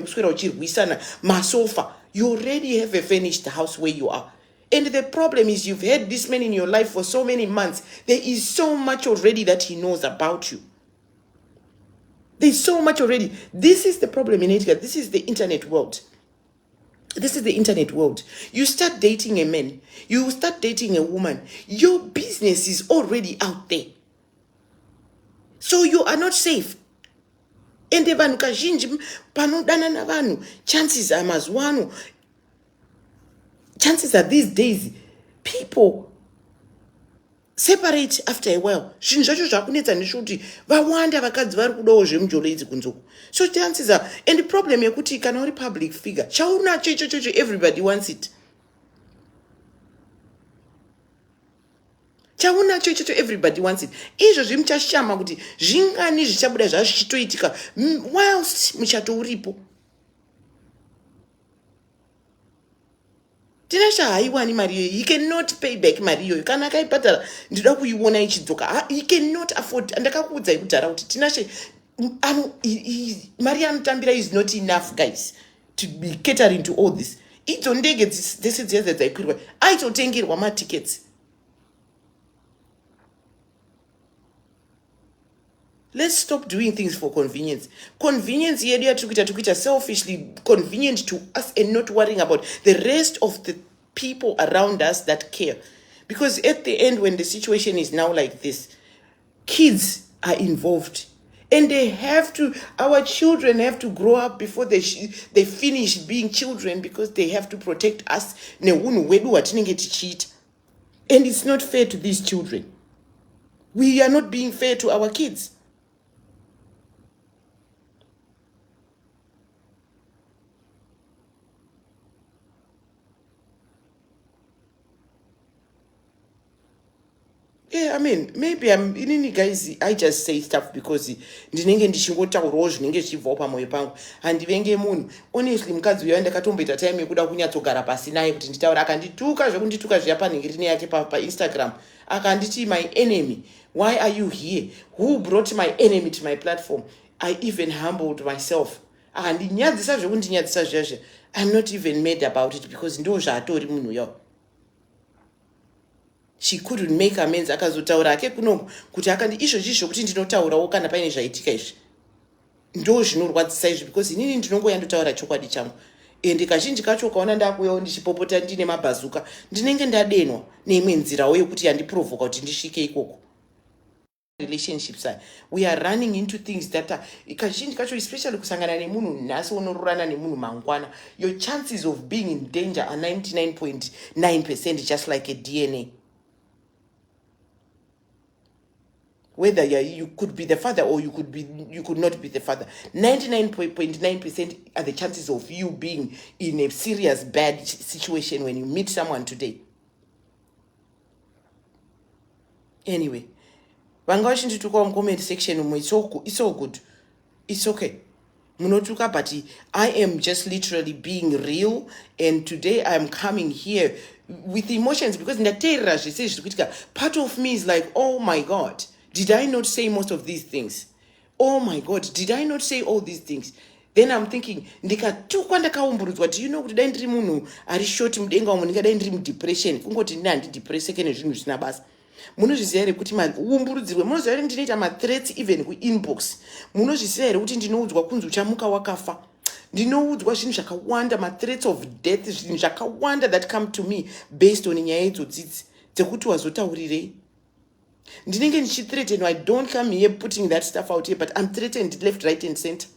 Speaker 2: You already have a furnished house where you are. And the problem is you've had this man in your life for so many months. There is so much already that he knows about you. There's so much already. This is the problem in Edgar. This is the internet world. This is the internet world. You start dating a man. You start dating a woman. Your business is already out there. So you are not safe. And the vanhu kazhinji panodana na vanhu, chances are mazwano. Chances are these days people separate after a while. Zvinhu zvacho zvakunetsa ndezvokuti vawanda vakadzi vari kudawo zvemujolo idzi kunzoko. So chances are, and the problem yekuti kana uri public figure, chaunacho ichocho everybody wants it. Chaunacho ichocho everybody wants it. Izvo zvimuchashama kuti zvingani zvichabuda zvazvichitoitika whilst muchato uripo. Tinasha haiwani mari iyoyo. He cannot pay back mari iyoyo. Kana akaibhadhara ndinoda kuiona ichidzoka. He cannot afford. Ndakakuudzai kudhara kuti Tinasha mari anotambira is not enough, guys, to be catering to all this. Idzo ndege dzese dziya dzaikwirwa aitotengerwa matickets. Let's stop doing things for convenience. Convenience yedu yatikuita selfishly convenient to us and not worrying about the rest of the people around us that care. Because at the end, when the situation is now like this, kids are involved. And our children have to grow up before they finish being children, because they have to protect us. And it's not fair to these children. We are not being fair to our kids. Yeah, I mean, maybe guys, I just say stuff because ndinenge ndichingotaurawo zvinenge zvichibvawo pamwoyo pangu. Handivenge munhu. Honestly, mukadzi uyo ndakatomboita time yekuda kunyatsogara pasi naye kuti nditaura, akandituka zvekundituka zviya panhingirine yake paInstagram. Akanditi, my enemy, why are you here? Who brought my enemy to my platform? I even humbled myself. Akandinyadzisa zvekundinyadzisa zvazvo. I'm not even mad about it because ndo zvaatori munhu yo. She couldn't make amends. Akazotaura ake kuno kuti akandi izvo kuti ndinotaurawo kana paine zvaitika izvi. Ndo zvinorwadzisa izvi because inini ndinongoya ndotaura chokwadi changu. Ende kazhinji kacho ukaona ndakuyawo ndichipopota ndine mabhazuka, ndinenge ndadenwa neimwe nzirawo yekuti yandiprovoka kuti ndisvike ikoko. Relationships we are running into things that are kazhinji kacho, especially kusangana nemunhu nhasi unororana nemunhu mangwana, your chances of being in danger are 99.9% just like a DNA. Whether you could be the father or you could not be the father, 99.9% are the chances of you being in a serious bad situation when you meet someone today. Anyway, vangawachindituka comment section, it's all good, it's okay. Munotuka, but I am just literally being real, and today I am coming here with emotions because part of me is like, oh my God, did I not say most of these things? Oh my God, did I not say all these things? Then I'm thinking, ndikatukwa ndakaumburudzwa, do you know kuti dai ndiri munhu ari short mudenga umo ndingadai ndiri mudepression, kungoti ndina handidepresseke nezvinhu zvisina basa. Munozviziva here kuti uumburudzirwe, munoziva here ndinoita mathreats even kuinbox. Munozviziva here kuti ndinoudzwa kunzi uchamuka wakafa. Ndinoudzwa zvinhu zvakawanda, mathreats of death, zvinhu zvakawanda that come to me based on nyaya idzodzidzi dzekuti wazotaurirei. Ndinenge ndichithreatenwa. I don't come here putting that stuff out here, but I'm threatened left, right and center.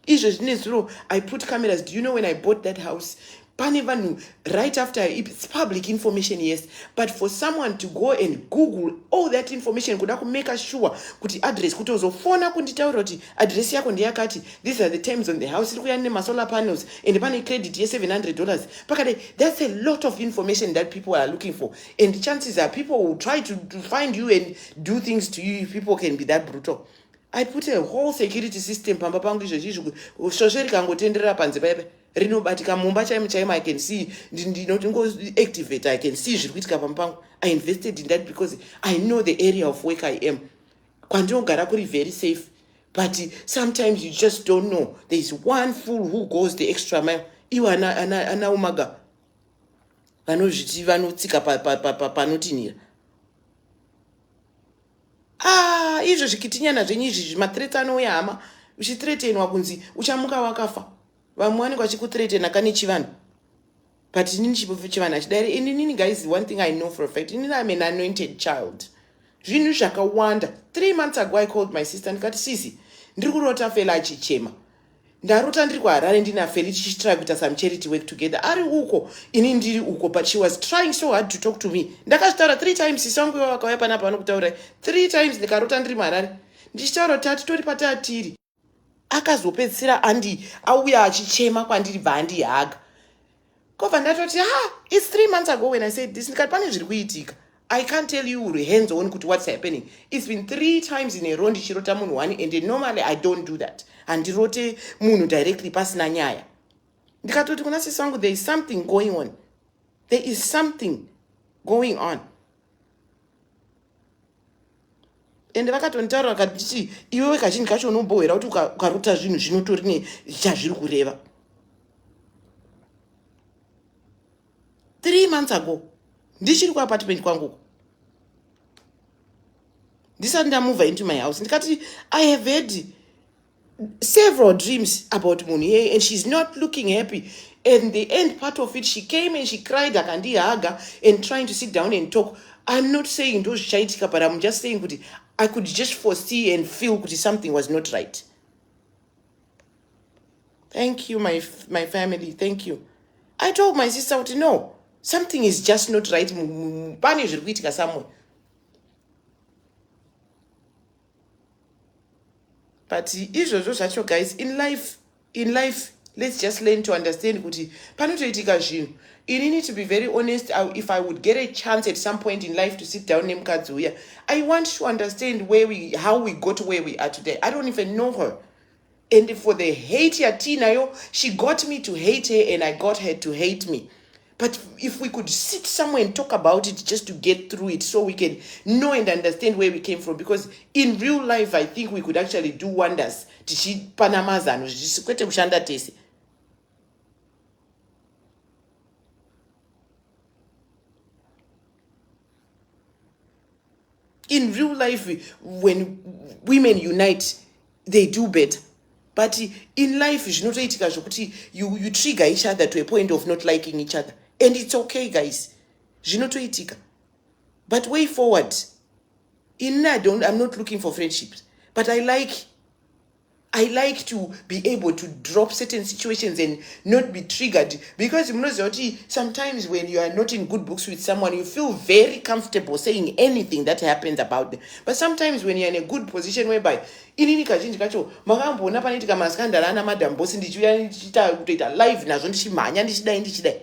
Speaker 2: Izvo zvine zuro, I put cameras. Do you know when I bought that house? Panevanu, right after, it's public information, yes, but for someone to go and Google all that information, kuda ku make sure kuti address, kuti ozofona kunditaura kuti address yako ndeyakati, these are the terms on the house, iri kuyane solar panels, and pane credit ye $700. Pakade, that's a lot of information that people are looking for, and the chances are people will try to find you and do things to you if people can be that brutal. I put a whole security system pamba pangu izvo zizvo shoshe rikangotenderera panze paipa rinobatika mumba chaimo I can see, activate, I can see zviri kuitika pamba pangu. I invested in that because I know the area of work I am. Kwandinogara kuri very safe, but sometimes you just don't know. There is one fool who goes the extra mile. Iwo ana umaga vanozviti vanotsika panotinhira. Izvo zvikitinyana zvenyu izvi mathreats anouya hama, uchithreatenwa kunzi uchamuka wakafa. Vamwe vanenge vachikuthreatena kane chivanhu, but inini chivanhu hachidairi. Inini guys, one thing I know for a fact, inini I'm an anointed child. Zvinhu zvakawanda. 3 months ago I called my sister ndikati, sisi, ndiri kurota fela achichema. Ndarota ndiri kuHarare ndina Feli tichitry kuita some charity work together. Ari uko, ini ndiri uko, but she was trying so hard to talk to me. Ndakazvitaura 3 times, sisangu wakauya panapa vanokutaura 3 times ndikarota ndiri muHarare. Ndichitaura kuti tori patatiri. Akazopedzisira auya achichema kwandiri bva andihaga. Kobva ndatoti, it's 3 months ago when I said this. Ndikati pane zviri kuitika. I can't tell you hands on kuti what's happening. It's been 3 times in a row ndichirota munhu one, and normally I don't do that. Handirote munhu directly pasina nyaya. Ndikatoti kuna sisi wangu, there is something going on. There is something going on. And vakatonitaura vakati, iwewe kazhinji kacho unombohwera kuti ukarota zvinhu zvinotori nezvazviri kureva. 3 months ago ndichiri kuapartment kwangu. ndisati ndamuva into my house ndikati I have had several dreams about munhu here and she's not looking happy. And the end part of it, she came and she cried akandihaga and trying to sit down and talk. I'm not saying ndo zvichaitika, but I'm just saying kuti I could just foresee and feel kuti something was not right. Thank you, my family. Thank you. I told my sister kuti no, something is just not right. Pane zviri kuitika somewhere. But izvozvo zvacho, guys, in life, let's just learn to understand kuti panotoitika zvinhu. You need to be very honest. If I would get a chance at some point in life to sit down nemukadzi uya, I want to understand how we got where we are today. I don't even know her. And for the hate yatinayo, she got me to hate her and I got her to hate me. But if we could sit somewhere and talk about it just to get through it so we can know and understand where we came from. Because in real life, I think we could actually do wonders. Tichipanamazano, kwete kushanda tese. In real life, when women unite, they do better. But in life, you trigger each other to a point of not liking each other. And it's okay, guys. But way forward, I'm not looking for friendships. But I like to be able to drop certain situations and not be triggered. Because sometimes when you are not in good books with someone, you feel very comfortable saying anything that happens about them. But sometimes when you're in a good position whereby inini kazhinji kacho makambona panoitika maskandal ana madam boss ndichiuya ndichita kutoita live nazvo ndichimhanya ndichidai.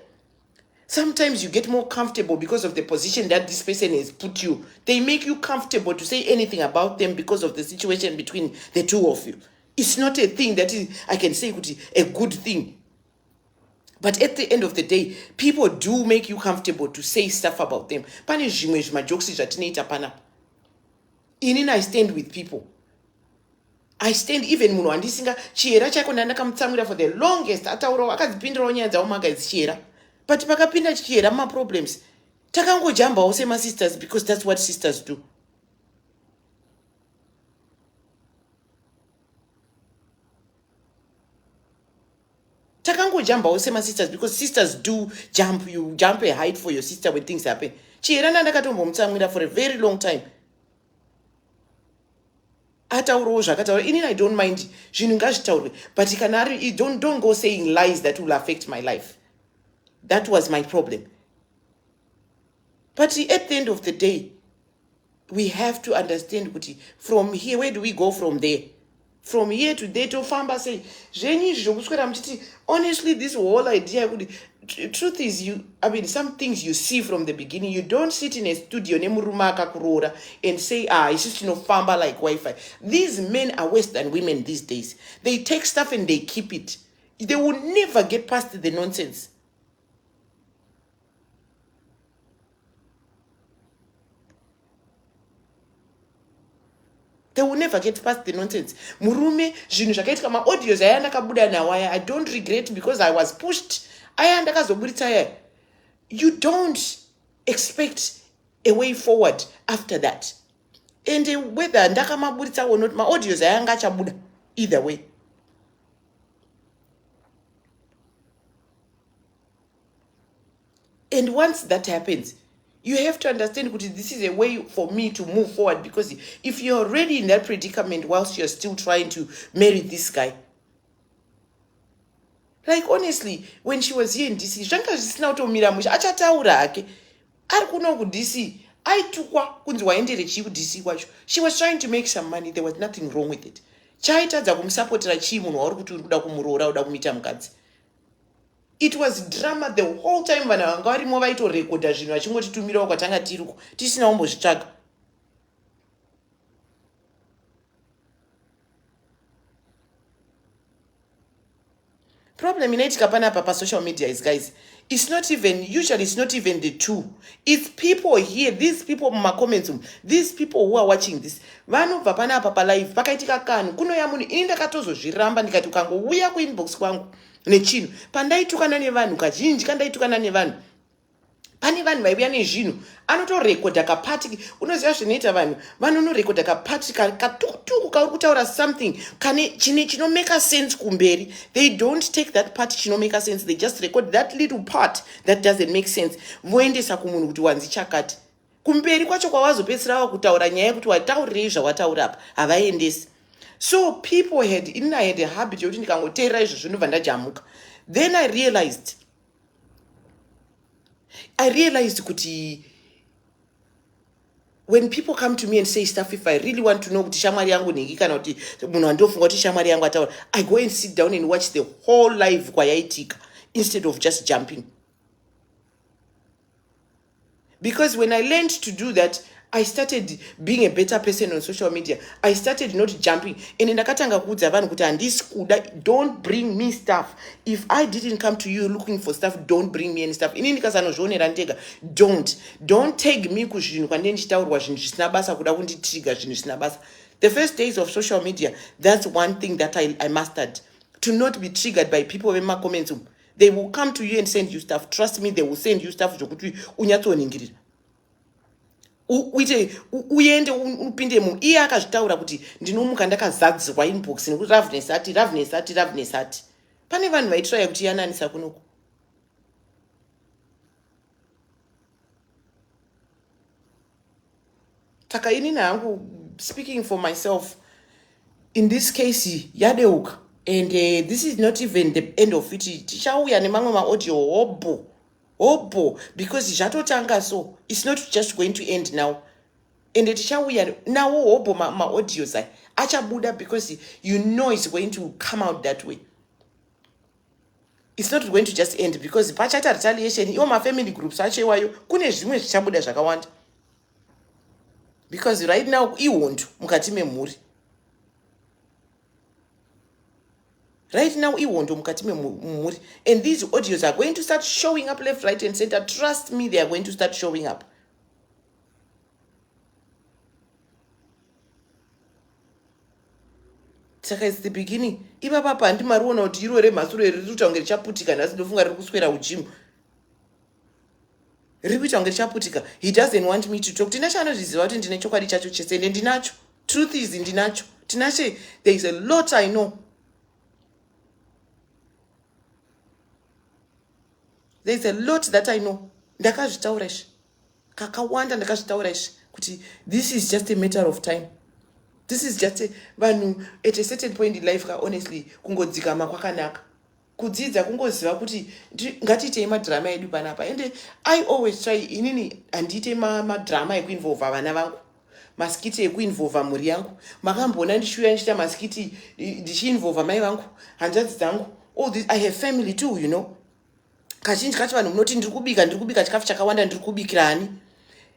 Speaker 2: Sometimes you get more comfortable because of the position that this person has put you. They make you comfortable to say anything about them because of the situation between the two of you. It's not a thing that I can say a good thing. But at the end of the day, people do make you comfortable to say stuff about them. Pane zvimwe zvimajokes zvatinoita pana. Inini I stand with people. I stand even munhu andisinga chiera chako ndakamutsamwira for the longest. Ataurawo akadzipindirawo nyaya dzawo magazi chiera. But pakapinda chiera problems. Takangojambawo sema sisters because that's what sisters do. Takangojambawo sema sisters because sisters do jump. You jump a height for your sister when things happen. Chiera ndakatombomutsamwira for a very long time. Ataurawo zvakataura. Inini I don't mind zvinhu ngazvitaurwe. But kanari don't go saying lies that will affect my life. That was my problem. But at the end of the day, we have to understand from here, where do we go from there? From here to there, to famba say, honestly, this whole idea, truth is, some things you see from the beginning. You don't sit in a studio and say, it's just famba like Wi-Fi. These men are worse than women these days. They take stuff and they keep it. They will never get past the nonsense. They will never get past the nonsense. Murume, zvinhu zvakaitika ma-audios aya ndakabuda nawo aya, I don't regret because I was pushed. Aya ndakazobudisa aya. You don't expect a way forward after that. And whether ndakamabudisa or not, ma-audios aya ngachabuda. Either way. And once that happens, you have to understand that this is a way for me to move forward, because if you're already in that predicament whilst you're still trying to marry this guy, like honestly, when she was here in DC, she was trying to make some money. There was nothing wrong with it. It was drama the whole time. Problem in Papa social media is, guys, it's not even the two. It's people here, these people comments, these people who are watching this. Vano vapana papa live pakaitika kanu kuno yamuni inda katozo zviramba ndikati ukangouya kuinbox kwangu nechino pandaitukana nevanhu kazhinji kandaitukana nevanhu pane vanhu vaiuya nezvinhu anotorekodha kapati. Unoziva zvinoita vanhu vanonorekodha kapati katukutuku kauri kutaura something chinomeka sense kumberi. They don't take that part chinomeka sense, they just record that little part that doesn't make sense, voendesa kumunhu kuti wanzi chakati. Kumberi kwacho kwawazopedzisira wakutaura nyaya yekuti wataurirei zvawataura apa havaendesi. So people had a habit yokuti ndikangoteerera izvo zvinobva ndajamuka. Then I realized kuti when people come to me and say stuff, if I really want to know kuti shamwari yangu nhingi kana kuti munhu andofunga kuti shamwari yangu ataura, I go and sit down and watch the whole live kwayaitika instead of just jumping. Because when I learned to do that, I started being a better person on social media. I started not jumping. And ndakatanga kuudza vanhu kuti handisi kuda, don't bring me stuff. If I didn't come to you looking for stuff, don't bring me any stuff. Ini ndikasanozvionera ndega, don't tag me kuzvinhu kwandine ndichitaurwa zvinhu zvisina basa kuda kunditrigger zvinhu zvisina basa. The first days of social media, that's one thing that I mastered. To not be triggered by people in my comments. They will come to you and send you stuff. Trust me, they will send you stuff zvokuti unyatsoningirira. Uende upinde munhu iye akazvitaura kuti ndinomuka ndakazadzirwa inbox nekuti Ravness ati. Pane vanhu vaitraya kuti yananisa kunoku. Saka inini hangu, speaking for myself, in this case yadeuka, and this is not even the end of it. Tichauya nemamwe maaudio hobo, because zvatotanga so it's not just going to end now. And tichauya nawo hobo maaudios achabuda, because you know it's going to come out that way. It's not going to just end because pachata retaliation iwo mafamily groups achewayo kune zvimwe zvichabuda zvakawanda. Because right now ihondo mukati memhuri. Right now, and these audios are going to start showing up left, right, and center. Trust me, they are going to start showing up. Saka it's the beginning. Iba papa andi maruona kuti iro remasuro riri unge richaputika nhasi ndofunga riri kuswera ujimu. Riri kuita unge richaputika. He doesn't want me to talk. Tinashe anozviziva kuti ndine chokwadi chacho chese ende ndinacho. Truth is ndinacho. Tinashe, there is a lot I know. There's a lot that I know. Ndakazvitaura izvi. Kakawanda ndakazvitaura izvi kuti this is just a matter of time. This is just vanhu at a certain point in life, honestly, kungodzikama kwakanaka. Kudzidza kungoziva kuti ngatiitei madrama edu panapa. And I always try, inini handiite madrama ekuinvolva vana vangu, maskiti ekuinvolva mhuri yangu. Makamboona ndishuya ndichita maskiti ndichiinvolva mai vangu, hanzvadzi dzangu. All this, I have family too, you know. Kazhinji kacho vanhu munoti ndiri kubika chikafu chakawanda, ndiri kubikira ani.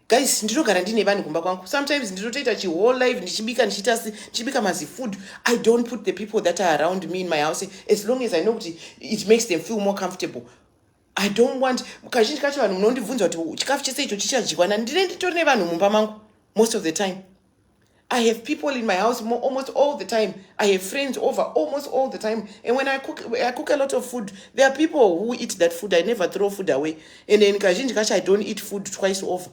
Speaker 2: Guys, ndinogara ndine vanhu kumba kwangu. Sometimes ndinotoita whole life ndichibika mazi food. I don't put the people that are around me in my house as long as I know it makes them feel more comfortable. I don't want, kazhinji kacho vanhu munondibvunza kuti chikafu chese icho chichadyiwa nani. Ndine nditori nevanhu mumba mangu most of the time. I have people in my house almost all the time. I have friends over almost all the time. And when I cook a lot of food. There are people who eat that food. I never throw food away. And then I don't eat food twice over.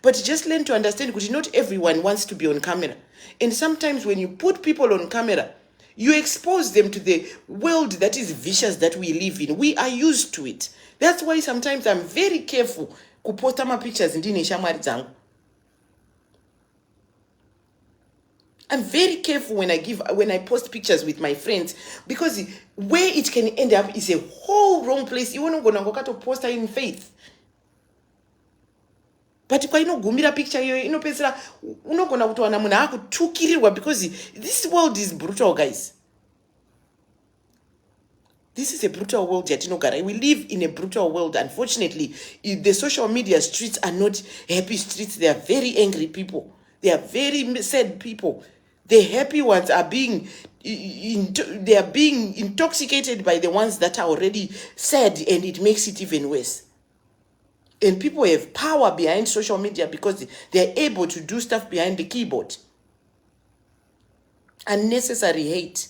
Speaker 2: But just learn to understand that not everyone wants to be on camera. And sometimes when you put people on camera, you expose them to the world that is vicious that we live in. We are used to it. That's why sometimes I'm very careful kuposta ma pictures ndine shamwari dzangu. I'm very careful when I post pictures with my friends, because where it can end up is a whole wrong place. You want to post in faith. But kwa inogumira picture iyo inopedzera unogona kutowana munhu akutukirirwa, because this world is brutal, guys. This is a brutal world yatinogara. We live in a brutal world. Unfortunately, the social media streets are not happy streets. They are very angry people. They are very sad people. The happy ones are being intoxicated by the ones that are already sad, and it makes it even worse. And people have power behind social media because they are able to do stuff behind the keyboard. Unnecessary hate.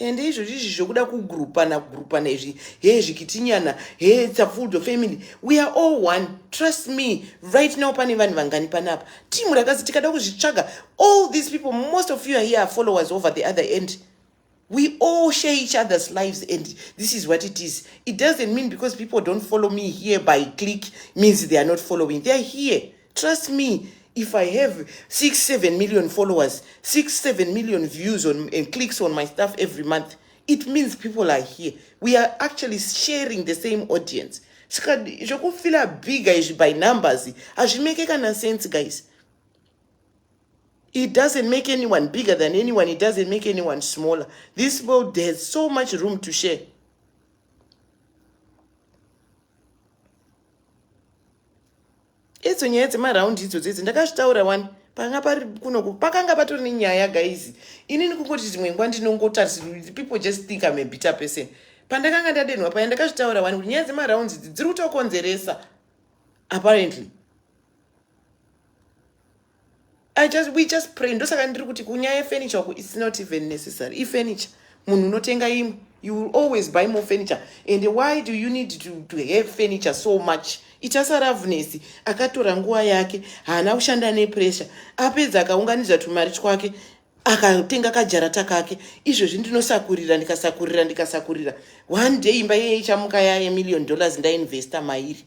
Speaker 2: And izvozvi zvokuda kugurupana izvi zvikitinyana it's a full family. We are all one. Trust me. Right now pane vanhu vangani panapa. Timu rakazi tikada kuzvitsvaga. All these people, most of you are here are followers over the other end. We all share each other's lives, and this is what it is. It doesn't mean because people don't follow me here by click means they are not following. They are here. Trust me. If I have 6-7 million followers, 6-7 million views and clicks on my stuff every month, it means people are here. We are actually sharing the same audience. You feel bigger by numbers. As you make any sense, guys. It doesn't make anyone bigger than anyone. It doesn't make anyone smaller. This world has so much room to share. It's on yet my round it to ndakashtaura one pakanga patori nenyaya guys. Inini kungoti zvimwe ndinongotarisira people just think I'm a bitter person. Pandakanga ndadenwa pa ndakashtaura one kuti nyaya dzema rounds dziri kutokonzeresa apparently. We just pray. Ndosaka ndiri kuti kunyaya furniture it's not even necessary. If furniture munhu unotenga imwe, you will always buy more furniture. And why do you need to have furniture so much? Ichasaraveness akatora nguva yake, haana kushanda nepressure, apedza akaunganidza tumari twake, akatenga kajarata kake. Izvozvi ndinosakurira ndikasakurira. One day imba yeye ichamuka yaye $1 million ndainvesta mairi.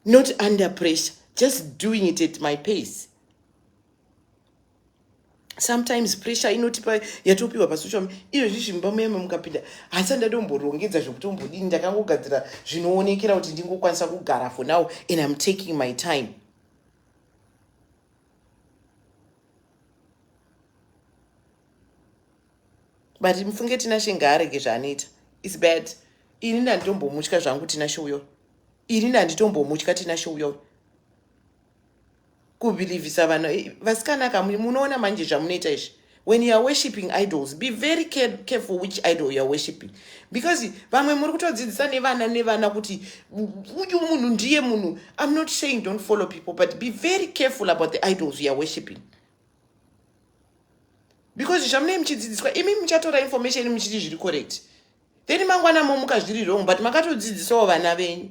Speaker 2: Not under pressure, just doing it at my pace. Sometimes pressure inotipa yatopiwa pasocial media. Izvozvi zvimba muyema mukapinda hasa ndadomborongedza zvokuti ombodini ndakangogadzira zvinoonekera kuti ndingokwanisa kugara for now, and I'm taking my time. But mufunge Tinashe ngaarege zvaanoita. It's bad. Ini ndanditombomutywa zvangu Tinashe uyo. Ini ndanditombomutywa Tinashe uyo. Kubhilivisa vanhu vasikanaka munoona manje zvamunoita izvi. When you are worshipping idols, be very careful which idol you are worshipping. Because vamwe muri kutodzidzisa nevana kuti uyu munhu ndiye munhu. I'm not saying don't follow people, but be very careful about the idols you are worshipping. Because zvamunei muchidzidziswa, imi muchatora information muchiti zviri correct. Then mangwana momuka zviri wrong, but makatodzidzisawo vana venyu.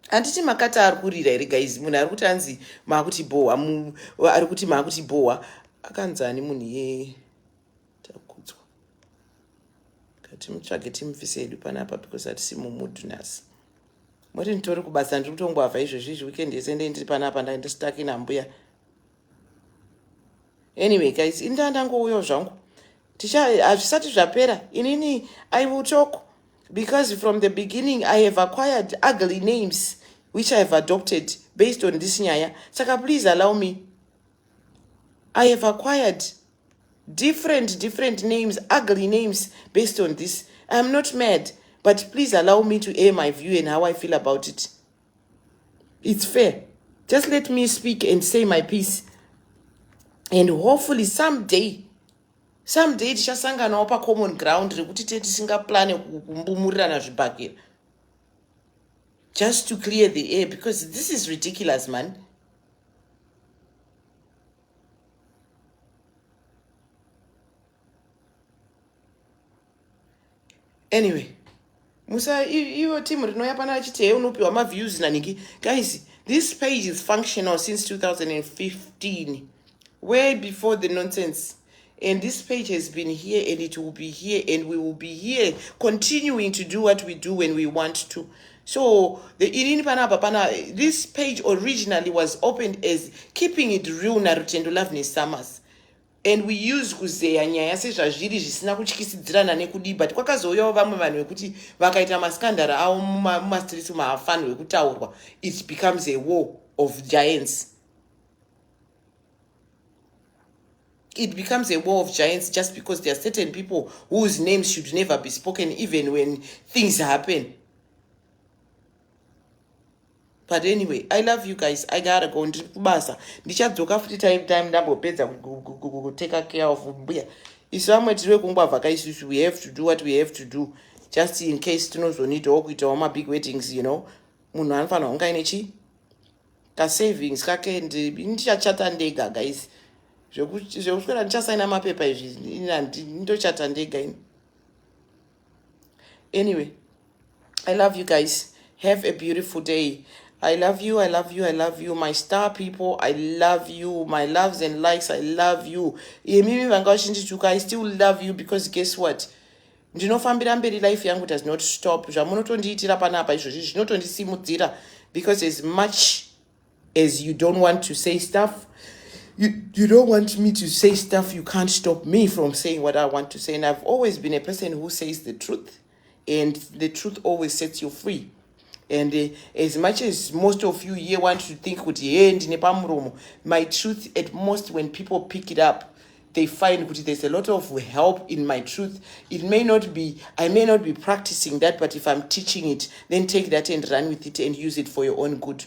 Speaker 2: Handiti makata ari kurira here guys. Munhu ari kuti anzi maakuti Guhwa, ari kuti maakuti Guhwa akanzani munhu ye takudzwa. Timutsvage timubvise hedu panapa because hatisi mumudu nhasi. Moti nditori kubasa ndiri kutongoavha izvozvi weekend yese ndiri panapa ndandisitaki nambuya. Anyway guys, indandangouya zvangu. Hazvisati zvapera. Inini I will talk. Because from the beginning, I have acquired ugly names, which I have adopted based on this nyaya. Saka, please allow me. I have acquired different names, ugly names, based on this. I am not mad, but please allow me to air my view and how I feel about it. It's fair. Just let me speak and say my piece. And hopefully someday tichasanganawo common ground rekuti tisingaplane kumbumurirana zvibhakera. Just to clear the air, because this is ridiculous, man. Anyway, musa iwo team rinoya pana achite unopiwa ma-views naniki. Guys, this page is functional since 2015, way before the nonsense. And this page has been here, and it will be here, and we will be here continuing to do what we do when we want to. So this page originally was opened as keeping it real na Rutendo Loveness Samaz. And we use kuzeya nyaya sezvazviri zvisina kutyisidzirana nekudi, but kwakazouyawo vamwe vanhu vekuti vakaita maskandara avo mumastreets maafanhu ekutaurwa, it becomes a war of giants. It becomes a war of giants just because there are certain people whose names should never be spoken even when things happen. But anyway, I love you guys. I gotta go. Ndichadzoka futi time ndambopedza take care of mbuya. Isu amwe tiri kungwavhaka isusu. We have to do what we have to do. just in case tinozonidhawo kuitawo mabig weddings, you know. Munhu anofanira kunge aine chi kasavings kake. Ndichachata ndega guys, zvekuswera ndichasaina mapepa izvi ndochata ndega ini. Anyway, I love you guys. Have a beautiful day. I love you, I love you, I love you. My star people, I love you. My loves and likes, I love you. I still love you because guess what? Ndinofambira mberi life yangu does not stop. Zvamunotondiitira panapa izvozvi zvinotondisimudzira, because as much as you don't want to say stuff, you don't want me to say stuff, you can't stop me from saying what I want to say. And I've always been a person who says the truth, and the truth always sets you free. And as much as most of you here want to think my truth, at most when people pick it up, they find there's a lot of help in my truth. It may not be, I may not be practicing that, but if I'm teaching it, then take that and run with it and use it for your own good.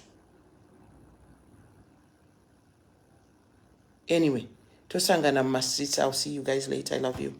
Speaker 2: Anyway, tosangana mama streets. I'll see you guys later. I love you.